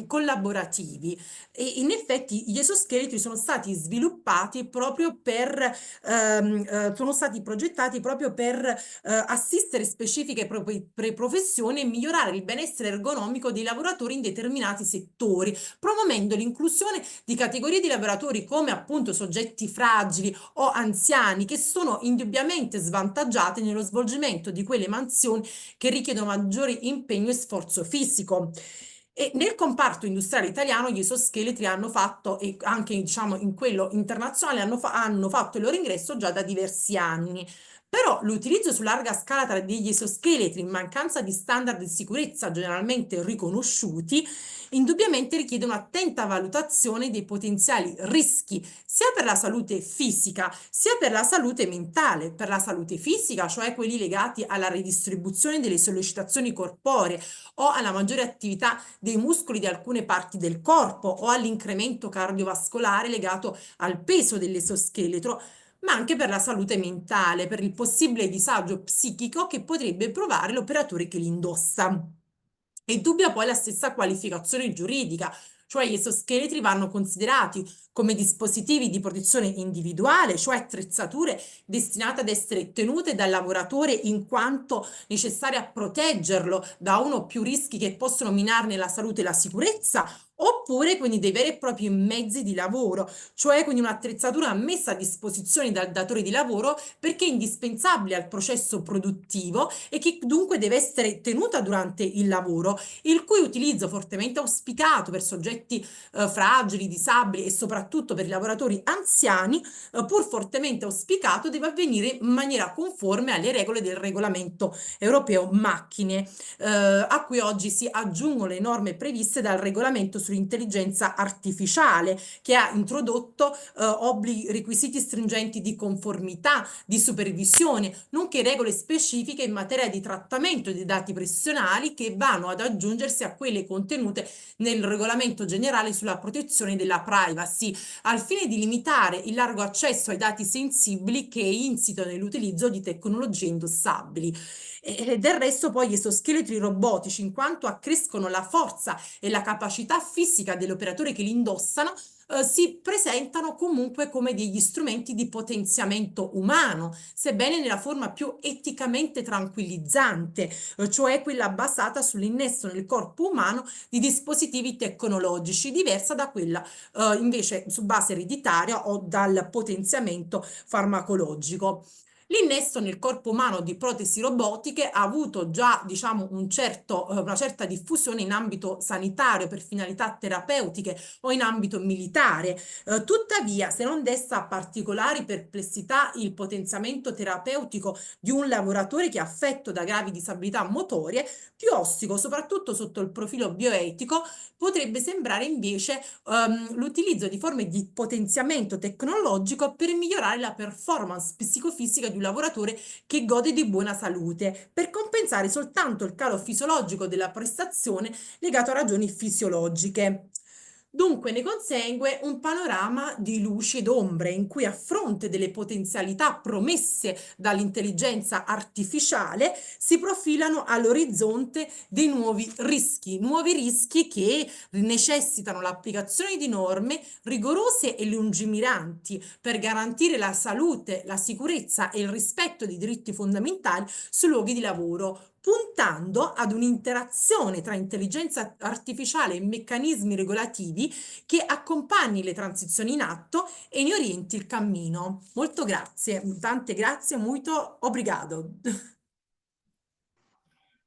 collaborativi, e in effetti gli esoscheletri sono stati sviluppati proprio per sono stati progettati proprio per assistere specifiche professioni e migliorare il benessere ergonomico dei lavoratori in determinati settori, promuovendo l'inclusione di categorie di lavoratori come appunto soggetti fragili o anziani, che sono indubbiamente svantaggiati nello svolgimento di quelle mansioni che richiedono maggiore impegno e sforzo fisico. E nel comparto industriale italiano gli esoscheletri hanno fatto, e anche diciamo in quello internazionale, hanno fatto il loro ingresso già da diversi anni. Però l'utilizzo su larga scala tra degli esoscheletri in mancanza di standard di sicurezza generalmente riconosciuti, indubbiamente richiede un'attenta valutazione dei potenziali rischi, sia per la salute fisica, sia per la salute mentale. Per la salute fisica, cioè quelli legati alla ridistribuzione delle sollecitazioni corporee o alla maggiore attività dei muscoli di alcune parti del corpo o all'incremento cardiovascolare legato al peso dell'esoscheletro, ma anche per la salute mentale, per il possibile disagio psichico che potrebbe provare l'operatore che li indossa. È dubbia poi la stessa qualificazione giuridica, cioè gli esoscheletri vanno considerati come dispositivi di protezione individuale, cioè attrezzature destinate ad essere tenute dal lavoratore in quanto necessarie a proteggerlo da uno o più rischi che possono minarne la salute e la sicurezza, oppure quindi dei veri e propri mezzi di lavoro, cioè quindi un'attrezzatura messa a disposizione dal datore di lavoro perché è indispensabile al processo produttivo e che dunque deve essere tenuta durante il lavoro, il cui utilizzo fortemente auspicato per soggetti fragili, disabili e soprattutto per i lavoratori anziani, pur fortemente auspicato, deve avvenire in maniera conforme alle regole del regolamento europeo macchine, a cui oggi si aggiungono le norme previste dal regolamento sull'intelligenza artificiale, che ha introdotto obblighi, requisiti stringenti di conformità, di supervisione, nonché regole specifiche in materia di trattamento dei dati personali che vanno ad aggiungersi a quelle contenute nel regolamento generale sulla protezione della privacy, al fine di limitare il largo accesso ai dati sensibili che è insito nell'utilizzo di tecnologie indossabili. E del resto poi gli esoscheletri robotici, in quanto accrescono la forza e la capacità fisica dell'operatore che li indossano, si presentano comunque come degli strumenti di potenziamento umano, sebbene nella forma più eticamente tranquillizzante, cioè quella basata sull'innesto nel corpo umano di dispositivi tecnologici, diversa da quella invece su base ereditaria o dal potenziamento farmacologico. L'innesto nel corpo umano di protesi robotiche ha avuto già, diciamo, una certa diffusione in ambito sanitario per finalità terapeutiche o in ambito militare. Tuttavia, se non desta particolari perplessità il potenziamento terapeutico di un lavoratore che è affetto da gravi disabilità motorie, più ostico, soprattutto sotto il profilo bioetico, potrebbe sembrare invece l'utilizzo di forme di potenziamento tecnologico per migliorare la performance psicofisica di un lavoratore che gode di buona salute, per compensare soltanto il calo fisiologico della prestazione legato a ragioni fisiologiche. Dunque ne consegue un panorama di luci ed ombre in cui, a fronte delle potenzialità promesse dall'intelligenza artificiale, si profilano all'orizzonte dei nuovi rischi che necessitano l'applicazione di norme rigorose e lungimiranti per garantire la salute, la sicurezza e il rispetto dei diritti fondamentali sui luoghi di lavoro, puntando ad un'interazione tra intelligenza artificiale e meccanismi regolativi che accompagni le transizioni in atto e ne orienti il cammino. Molto grazie, tante grazie, muito obrigado.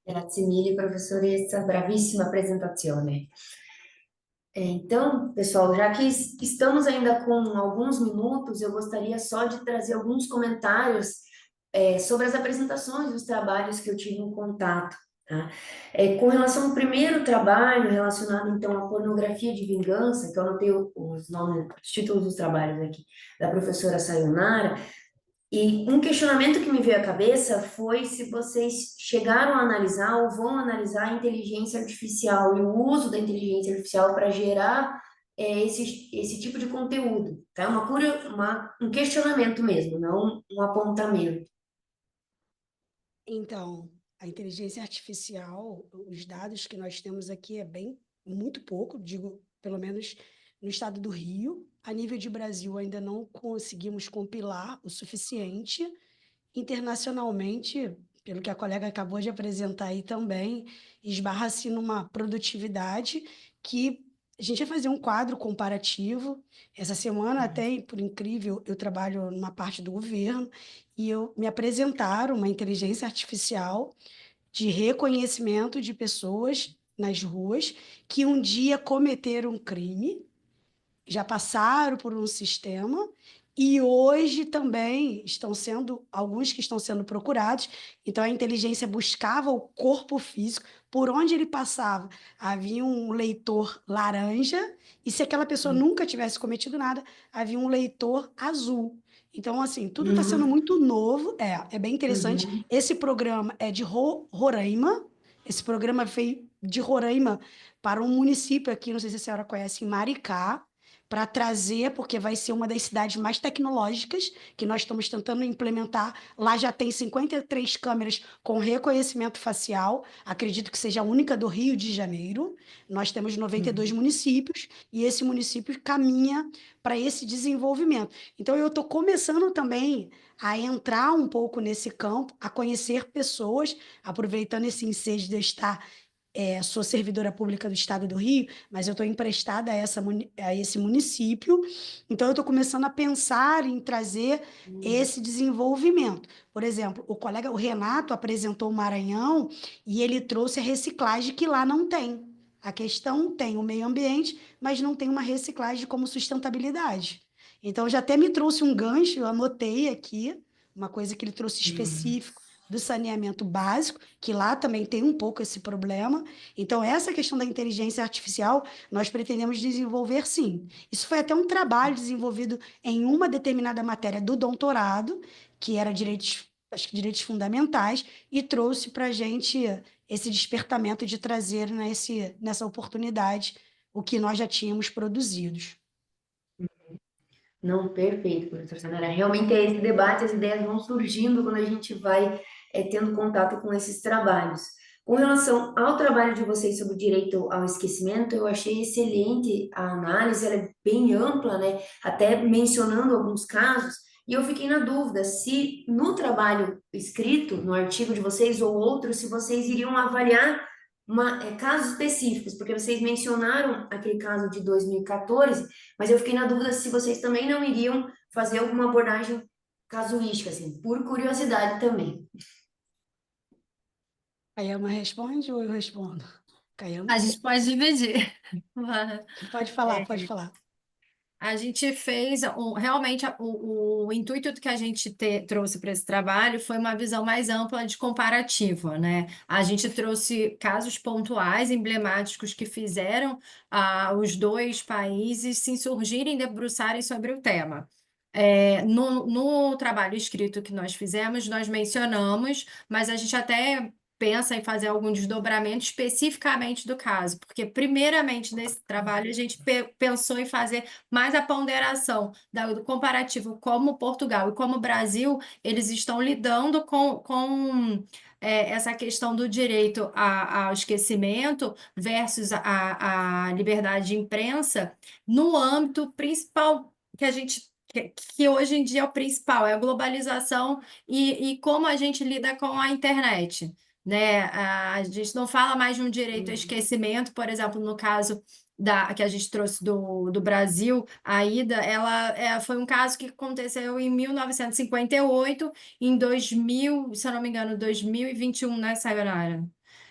Grazie mille, professoressa, bravissima apresentazione. Então, pessoal, já que estamos ainda com alguns minutos, eu gostaria só de trazer alguns comentários sobre as apresentações dos trabalhos que eu tive em contato. Tá? Com relação ao primeiro trabalho relacionado, então, à pornografia de vingança, que eu anotei os nomes, os títulos dos trabalhos aqui, da professora Sayonara, e um questionamento que me veio à cabeça foi se vocês chegaram a analisar ou vão analisar a inteligência artificial e o uso da inteligência artificial para gerar esse tipo de conteúdo. Tá? Um questionamento mesmo, não um apontamento. Então, a inteligência artificial, os dados que nós temos aqui muito pouco, digo, pelo menos no estado do Rio. A nível de Brasil, ainda não conseguimos compilar o suficiente. Internacionalmente, pelo que a colega acabou de apresentar aí também, esbarra-se numa produtividade que a gente vai fazer um quadro comparativo. Essa semana, até, por incrível, eu trabalho numa parte do governo e me apresentaram uma inteligência artificial de reconhecimento de pessoas nas ruas que um dia cometeram um crime, já passaram por um sistema e hoje também alguns que estão sendo procurados. Então, a inteligência buscava o corpo físico, por onde ele passava, havia um leitor laranja, e se aquela pessoa nunca tivesse cometido nada, havia um leitor azul. Então, assim, tudo está sendo muito novo, é bem interessante. Esse programa é de Roraima, esse programa veio de Roraima para um município aqui, não sei se a senhora conhece, em Maricá, para trazer, porque vai ser uma das cidades mais tecnológicas que nós estamos tentando implementar. Lá já tem 53 câmeras com reconhecimento facial, acredito que seja a única do Rio de Janeiro. Nós temos 92 municípios e esse município caminha para esse desenvolvimento. Então, eu estou começando também a entrar um pouco nesse campo, a conhecer pessoas, aproveitando esse ensejo de eu estar sou servidora pública do Estado do Rio, mas eu estou emprestada a esse município, então eu estou começando a pensar em trazer esse desenvolvimento. Por exemplo, o Renato apresentou o Maranhão e ele trouxe a reciclagem que lá não tem. A questão tem o meio ambiente, mas não tem uma reciclagem como sustentabilidade. Então, já até me trouxe um gancho, eu anotei aqui, uma coisa que ele trouxe específico, do saneamento básico, que lá também tem um pouco esse problema. Então, essa questão da inteligência artificial, nós pretendemos desenvolver, sim. Isso foi até um trabalho desenvolvido em uma determinada matéria do doutorado, que era direitos fundamentais, e trouxe para a gente esse despertamento de trazer nessa oportunidade o que nós já tínhamos produzidos. Não, perfeito, professora Sayonara. Realmente é esse debate, as ideias vão surgindo quando a gente vai tendo contato com esses trabalhos. Com relação ao trabalho de vocês sobre o direito ao esquecimento, eu achei excelente a análise, ela é bem ampla, né? Até mencionando alguns casos, e eu fiquei na dúvida se no trabalho escrito, no artigo de vocês ou outro, se vocês iriam avaliar casos específicos, porque vocês mencionaram aquele caso de 2014, mas eu fiquei na dúvida se vocês também não iriam fazer alguma abordagem casuística, assim, por curiosidade também. Caiama responde ou eu respondo? Caiama? A gente pode dividir. Pode falar, pode falar. A gente fez realmente o intuito que a gente trouxe para esse trabalho foi uma visão mais ampla de comparativa, né? A gente trouxe casos pontuais, emblemáticos que fizeram os dois países se insurgirem, debruçarem sobre o tema. No trabalho escrito que nós fizemos, nós mencionamos, mas a gente até pensa em fazer algum desdobramento especificamente do caso, porque primeiramente nesse trabalho a gente pensou em fazer mais a ponderação do comparativo como Portugal e como o Brasil, eles estão lidando com essa questão do direito ao esquecimento versus a liberdade de imprensa no âmbito principal que hoje em dia é o principal, é a globalização e como a gente lida com a internet. Né? A gente não fala mais de um direito ao esquecimento, por exemplo, no caso que a gente trouxe do Brasil, a Ida, ela foi um caso que aconteceu em 1958, em 2000, se eu não me engano, 2021, né, Sayonara?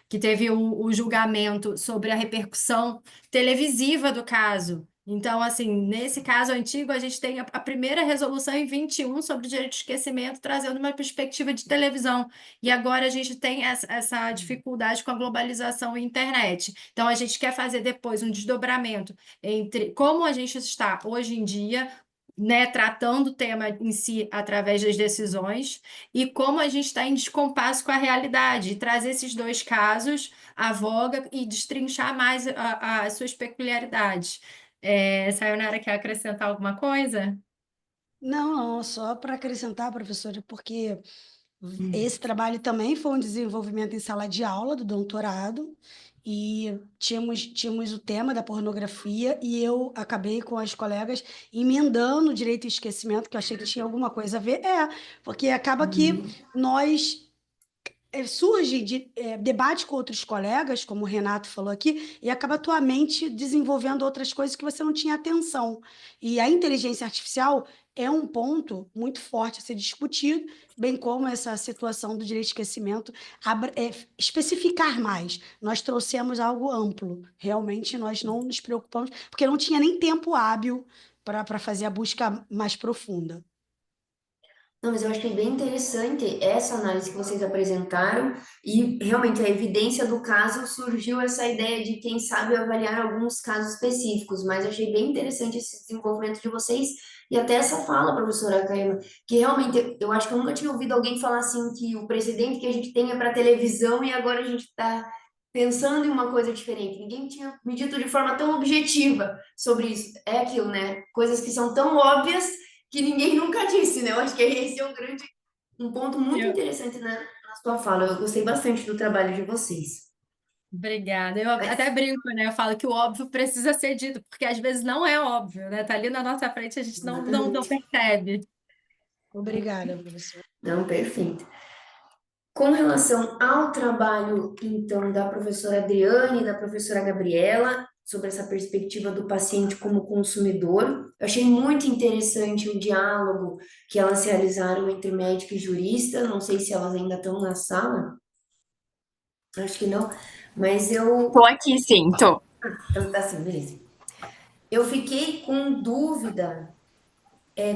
Que teve o julgamento sobre a repercussão televisiva do caso. Então, assim, nesse caso antigo, a gente tem a primeira resolução em 21 sobre o direito de esquecimento, trazendo uma perspectiva de televisão. E agora a gente tem essa dificuldade com a globalização e internet. Então, a gente quer fazer depois um desdobramento entre como a gente está hoje em dia, né, tratando o tema em si através das decisões, e como a gente está em descompasso com a realidade, e trazer esses dois casos à voga e destrinchar mais as suas peculiaridades. Sayonara, quer acrescentar alguma coisa? Não, só para acrescentar, professora, porque esse trabalho também foi um desenvolvimento em sala de aula do doutorado, e tínhamos o tema da pornografia, e eu acabei com as colegas emendando o direito ao esquecimento, que eu achei que tinha alguma coisa a ver. Porque acaba que nós surge debate com outros colegas, como o Renato falou aqui, e acaba a tua mente desenvolvendo outras coisas que você não tinha atenção. E a inteligência artificial é um ponto muito forte a ser discutido, bem como essa situação do direito de esquecimento, especificar mais. Nós trouxemos algo amplo, realmente nós não nos preocupamos, porque não tinha nem tempo hábil para fazer a busca mais profunda. Não, mas eu acho que é bem interessante essa análise que vocês apresentaram e realmente a evidência do caso surgiu essa ideia de quem sabe avaliar alguns casos específicos, mas eu achei bem interessante esse desenvolvimento de vocês e até essa fala, professora Caima, que realmente eu acho que eu nunca tinha ouvido alguém falar assim que o precedente que a gente tem é para televisão e agora a gente está pensando em uma coisa diferente. Ninguém tinha me dito de forma tão objetiva sobre isso. É aquilo, né? Coisas que são tão óbvias que ninguém nunca disse, né? Eu acho que esse é um ponto muito interessante na sua fala. Eu gostei bastante do trabalho de vocês. Obrigada. Eu Mas, até brinco, né? Eu falo que o óbvio precisa ser dito, porque às vezes não é óbvio, né? Tá ali na nossa frente, a gente não percebe. Obrigada, professora. não, perfeito. Com relação ao trabalho, então, da professora Adriane e da professora Gabriela, sobre essa perspectiva do paciente como consumidor, eu achei muito interessante o diálogo que elas realizaram entre médico e jurista. Não sei se elas ainda estão na sala, acho que não, mas eu. Tô aqui, sim, tô. Então tá assim, beleza. Eu fiquei com dúvida,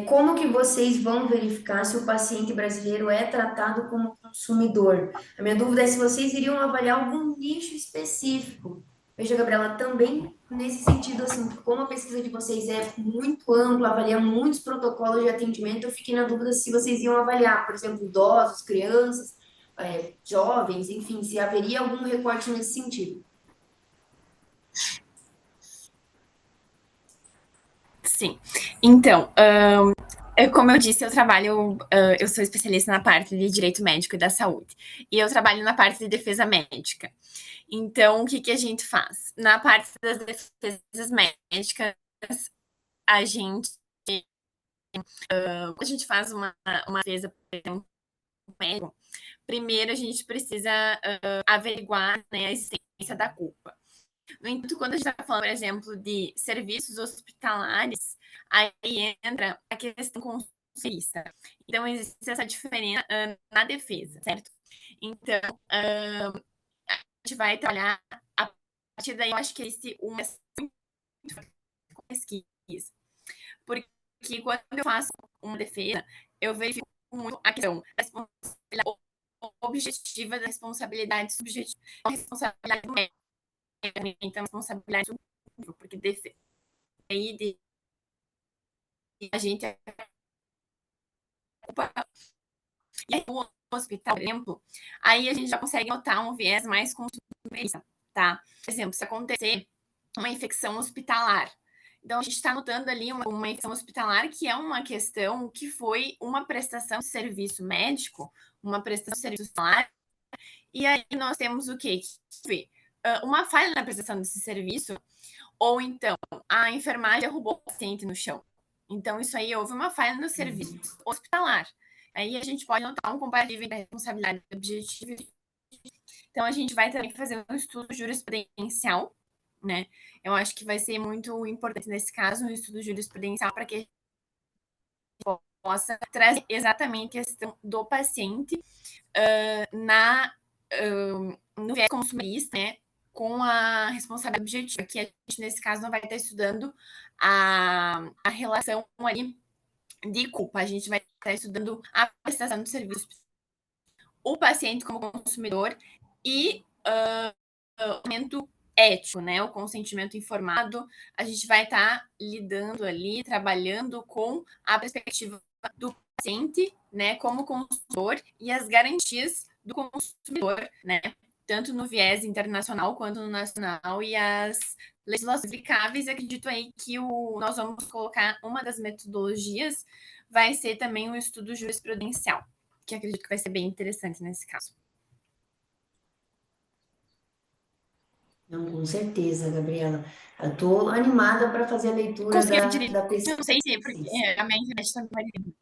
como que vocês vão verificar se o paciente brasileiro é tratado como consumidor? A minha dúvida é se vocês iriam avaliar algum nicho específico. Veja, Gabriela, também nesse sentido, assim, como a pesquisa de vocês é muito ampla, avalia muitos protocolos de atendimento, eu fiquei na dúvida se vocês iam avaliar, por exemplo, idosos, crianças, jovens, enfim, se haveria algum recorte nesse sentido. Sim. Então, como eu disse, eu sou especialista na parte de direito médico e da saúde. E eu trabalho na parte de defesa médica. Então, o que a gente faz? Na parte das defesas médicas, a gente faz uma defesa médico. Primeiro, a gente precisa averiguar, né, a existência da culpa. No entanto, quando a gente está falando, por exemplo, de serviços hospitalares, aí entra a questão conselhista. Então, existe essa diferença na defesa, certo? Então, a gente vai trabalhar a partir daí, eu acho que existe uma pesquisa. Porque quando eu faço uma defesa, eu verifico muito a questão da responsabilidade objetiva da responsabilidade subjetiva. A responsabilidade do médico, então, a responsabilidade subjetiva, porque aí a gente e aí, no hospital, por exemplo, aí a gente já consegue notar um viés mais consumista, tá? Por exemplo, se acontecer uma infecção hospitalar, então, a gente está notando ali uma infecção hospitalar, que é uma questão que foi uma prestação de serviço médico, uma prestação de serviço hospitalar, e aí nós temos o quê? Uma falha na prestação desse serviço, ou então a enfermagem derrubou o paciente no chão. Então, isso aí houve uma falha no serviço hospitalar. Aí a gente pode notar um comparativo entre a responsabilidade objetiva. Então, a gente vai também fazer um estudo jurisprudencial, né? Eu acho que vai ser muito importante nesse caso um estudo jurisprudencial para que a gente possa trazer exatamente a questão do paciente no viés consumista, né? Com a responsabilidade objetiva, que a gente, nesse caso, não vai estar estudando a relação ali de culpa, a gente vai estar estudando a prestação do serviço, o paciente como consumidor e o momento ético, né? O consentimento informado, a gente vai estar lidando ali, trabalhando com a perspectiva do paciente, né, como consumidor e as garantias do consumidor, né? Tanto no viés internacional quanto no nacional e as legislações aplicáveis. Acredito aí que nós vamos colocar uma das metodologias vai ser também um estudo jurisprudencial, que acredito que vai ser bem interessante nesse caso. Não, com certeza, Gabriela. Eu estou animada para fazer a leitura da pesquisa. Não sei se é porque a minha internet está me.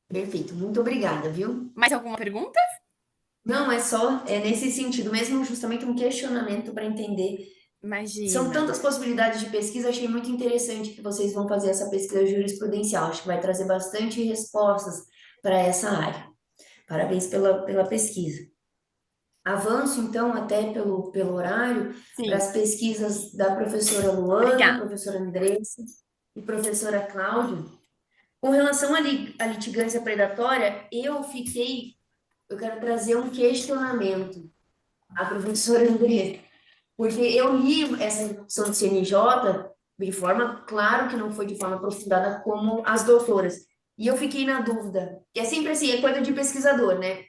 Perfeito, muito obrigada, viu? Mais alguma pergunta? Não, é nesse sentido, mesmo justamente um questionamento para entender. Imagina. São tantas possibilidades de pesquisa, achei muito interessante que vocês vão fazer essa pesquisa jurisprudencial. Acho que vai trazer bastante respostas para essa área. Parabéns pela pesquisa. Avanço, então, até pelo horário, para as pesquisas da professora Luana, professora Andressa e professora Cláudia. Com relação à litigância predatória, eu quero trazer um questionamento à professora Andressa, porque eu li essa introdução do CNJ de forma, claro que não foi de forma aprofundada como as doutoras, e eu fiquei na dúvida, e é sempre assim, é coisa de pesquisador, né?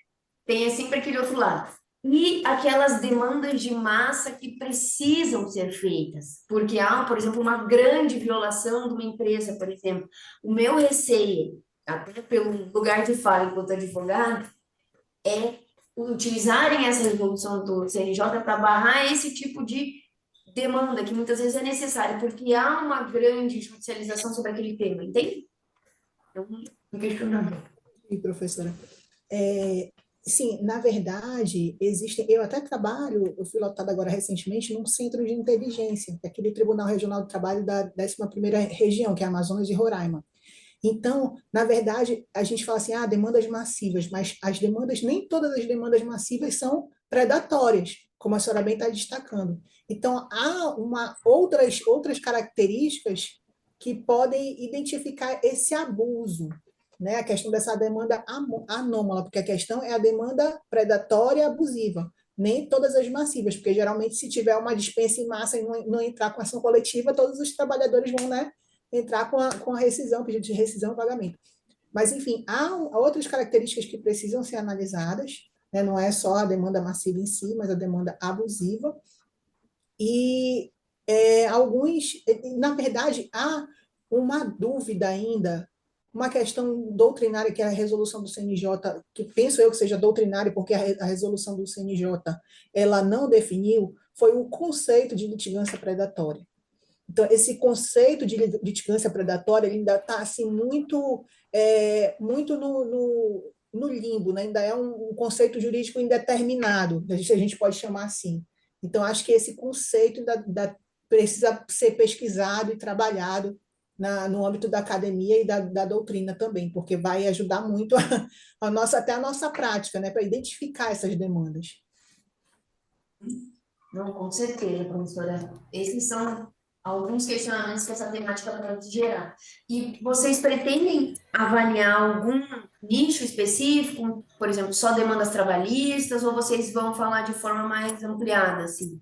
Tem sempre aquele outro lado. E aquelas demandas de massa que precisam ser feitas, porque há, por exemplo, uma grande violação de uma empresa, por exemplo. O meu receio, até pelo lugar de fala enquanto advogado, é utilizarem essa resolução do CNJ para barrar esse tipo de demanda, que muitas vezes é necessária, porque há uma grande judicialização sobre aquele tema, entende? Então, um questionamento. E, professora, sim, na verdade, eu até trabalho, eu fui lotada agora recentemente num centro de inteligência, aqui do Tribunal Regional do Trabalho da 11ª região, que é a Amazonas e Roraima. Então, na verdade, a gente fala assim, demandas massivas, mas nem todas as demandas massivas são predatórias, como a senhora bem está destacando. Então, há outras características que podem identificar esse abuso, né? A questão dessa demanda anômala, porque a questão é a demanda predatória abusiva, nem todas as massivas, porque geralmente se tiver uma dispensa em massa e não entrar com ação coletiva, todos os trabalhadores vão, né, entrar com a rescisão, pedido de rescisão e pagamento. Mas, enfim, há outras características que precisam ser analisadas, né? Não é só a demanda massiva em si, mas a demanda abusiva. E na verdade, há uma dúvida ainda, uma questão doutrinária, que é a resolução do CNJ, que penso eu que seja doutrinária, porque a resolução do CNJ ela não definiu, foi o conceito de litigância predatória. Então, esse conceito de litigância predatória ainda está assim, muito no limbo, né? Ainda é um conceito jurídico indeterminado, a gente pode chamar assim. Então, acho que esse conceito ainda precisa ser pesquisado e trabalhado no âmbito da academia e da doutrina também, porque vai ajudar muito até a nossa prática, né, para identificar essas demandas. Não, com certeza, professora. Esses são alguns questionamentos que essa temática pode gerar. E vocês pretendem avaliar algum nicho específico, por exemplo, só demandas trabalhistas, ou vocês vão falar de forma mais ampliada, assim?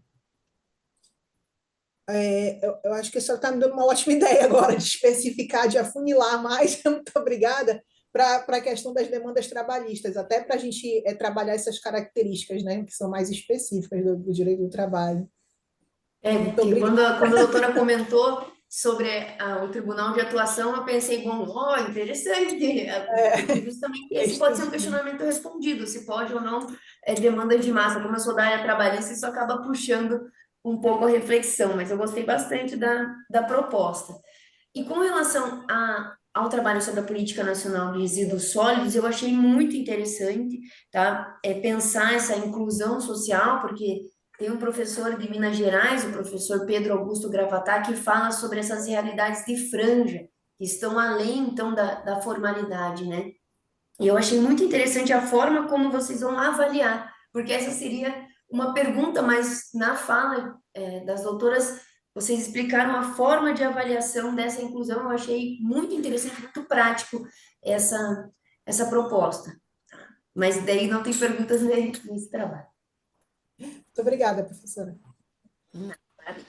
Eu acho que a senhora está me dando uma ótima ideia agora de especificar, de afunilar mais, muito obrigada, para a questão das demandas trabalhistas, até para a gente trabalhar essas características, né, que são mais específicas do direito do trabalho. Muito Porque quando obrigada. a doutora comentou sobre o Tribunal de Atuação, eu pensei, bom, interessante, porque justamente esse pode ser um questionamento respondido, se pode ou não demanda de massa. Como eu sou da área trabalhista, isso acaba puxando um pouco a reflexão, mas eu gostei bastante da proposta. E com relação ao trabalho sobre a Política Nacional de Resíduos Sólidos, eu achei muito interessante, tá? Pensar essa inclusão social, porque tem um professor de Minas Gerais, o professor Pedro Augusto Gravatá, que fala sobre essas realidades de franja, que estão além, então, da formalidade, né? E eu achei muito interessante a forma como vocês vão avaliar, porque essa seria uma pergunta, mas na fala das doutoras, vocês explicaram a forma de avaliação dessa inclusão, eu achei muito interessante, muito prático essa proposta. Mas daí não tem perguntas nesse trabalho. Muito obrigada, professora. Não, parabéns.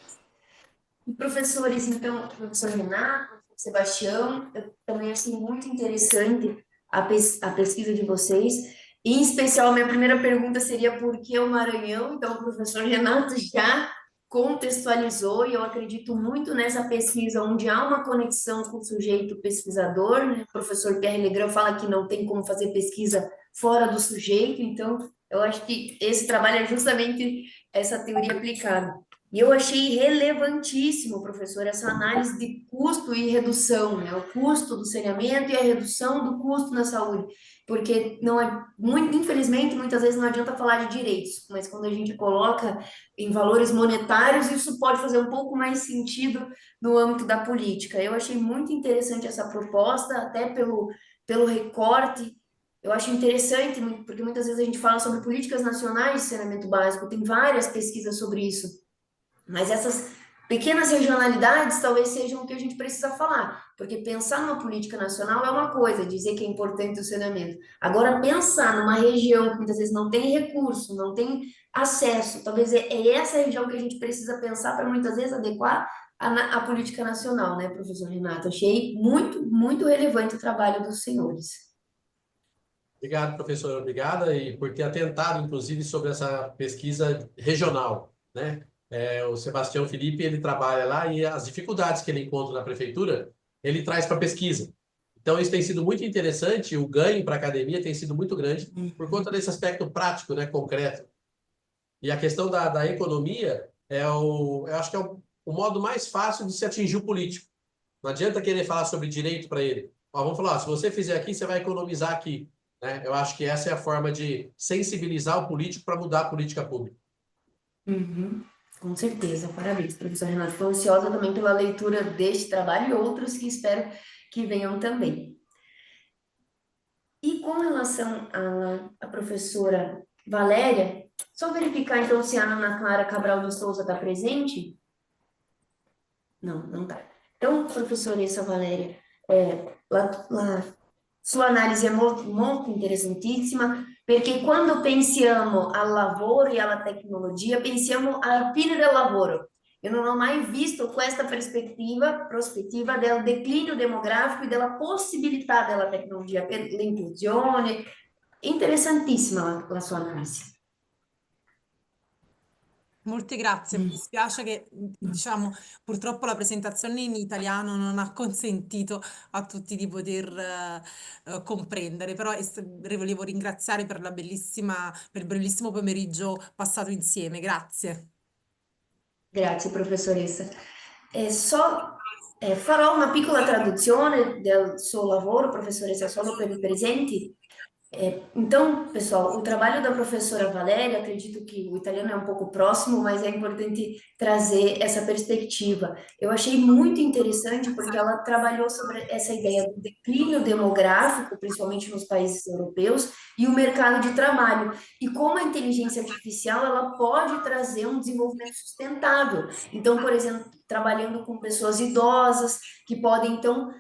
E professores, então, professor Renato, Sebastião, eu também achei muito interessante a pesquisa de vocês. Em especial, a minha primeira pergunta seria por que o Maranhão? Então, o professor Renato já contextualizou, e eu acredito muito nessa pesquisa, onde há uma conexão com o sujeito pesquisador, né? O professor Pierre Legrand fala que não tem como fazer pesquisa fora do sujeito, então, eu acho que esse trabalho é justamente essa teoria aplicada. E eu achei relevantíssimo, professor, essa análise de custo e redução, né? O custo do saneamento e a redução do custo na saúde, porque não é infelizmente, muitas vezes não adianta falar de direitos, mas quando a gente coloca em valores monetários, isso pode fazer um pouco mais sentido no âmbito da política. Eu achei muito interessante essa proposta, até pelo recorte. Eu acho interessante, porque muitas vezes a gente fala sobre políticas nacionais de saneamento básico, tem várias pesquisas sobre isso. Mas essas pequenas regionalidades talvez sejam o que a gente precisa falar, porque pensar numa política nacional é uma coisa, dizer que é importante o saneamento. Agora, pensar numa região que muitas vezes não tem recurso, não tem acesso, talvez é essa região que a gente precisa pensar para muitas vezes adequar a política nacional, né, professor Renato? Achei muito, muito relevante o trabalho dos senhores. Obrigado, professora, obrigada, e por ter atentado, inclusive, sobre essa pesquisa regional, né? O Sebastião Felipe, ele trabalha lá e as dificuldades que ele encontra na prefeitura, ele traz para a pesquisa. Então, isso tem sido muito interessante, o ganho para a academia tem sido muito grande por conta desse aspecto prático, né, concreto. E a questão da economia, eu acho que é o modo mais fácil de se atingir o político. Não adianta querer falar sobre direito para ele. Vamos falar, se você fizer aqui, você vai economizar aqui. Né? Eu acho que essa é a forma de sensibilizar o político para mudar a política pública. Uhum. Com certeza, parabéns, professor Renato. Estou ansiosa também pela leitura deste trabalho e outros que espero que venham também. E com relação à professora Valéria, só verificar então se a Ana Clara Cabral de Souza está presente? Não, não está. Então, professora Valéria, sua análise é molto interessantissima, perché quando pensiamo al lavoro e alla tecnologia, pensiamo alla fine del lavoro. Eu non ho mai visto questa prospettiva del declínio demográfico e della possibilità della tecnologia per l'inclusione. Interessantissima la sua analisi. Molte grazie, mi dispiace che diciamo purtroppo la presentazione in italiano non ha consentito a tutti di poter comprendere, però volevo ringraziare per per il bellissimo pomeriggio passato insieme, grazie. Grazie professoressa. Farò una piccola traduzione del suo lavoro, professoressa, solo per i presenti. Então, pessoal, o trabalho da professora Valéria, acredito que o italiano é um pouco próximo, mas é importante trazer essa perspectiva. Eu achei muito interessante porque ela trabalhou sobre essa ideia do declínio demográfico, principalmente nos países europeus, e o mercado de trabalho, e como a inteligência artificial ela pode trazer um desenvolvimento sustentável. Então, por exemplo, trabalhando com pessoas idosas, que podem, então,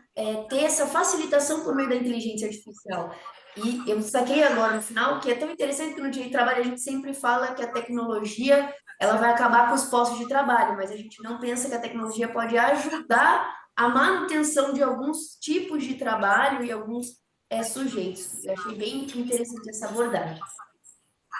ter essa facilitação por meio da inteligência artificial. E eu destaquei agora no final que é tão interessante que no dia de trabalho a gente sempre fala que a tecnologia ela vai acabar com os postos de trabalho, mas a gente não pensa que a tecnologia pode ajudar a manutenção de alguns tipos de trabalho e alguns sujeitos. Eu achei bem interessante essa abordagem.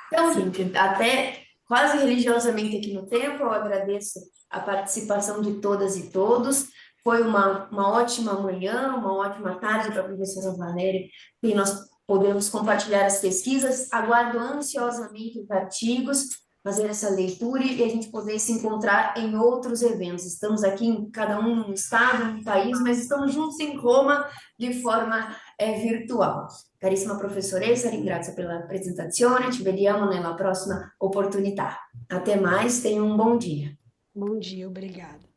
Então, gente, até quase religiosamente aqui no tempo, eu agradeço a participação de todas e todos. Foi uma ótima manhã, uma ótima tarde para a professora Valéria, e nós podemos compartilhar as pesquisas. Aguardo ansiosamente os artigos, fazer essa leitura e a gente poder se encontrar em outros eventos. Estamos aqui, cada um num estado, num país, mas estamos juntos em Roma de forma virtual. Carissima professoressa, ringrazio per la presentazione, ci vediamo nella prossima opportunità. Até mais, tenha um bom dia. Bom dia, obrigada.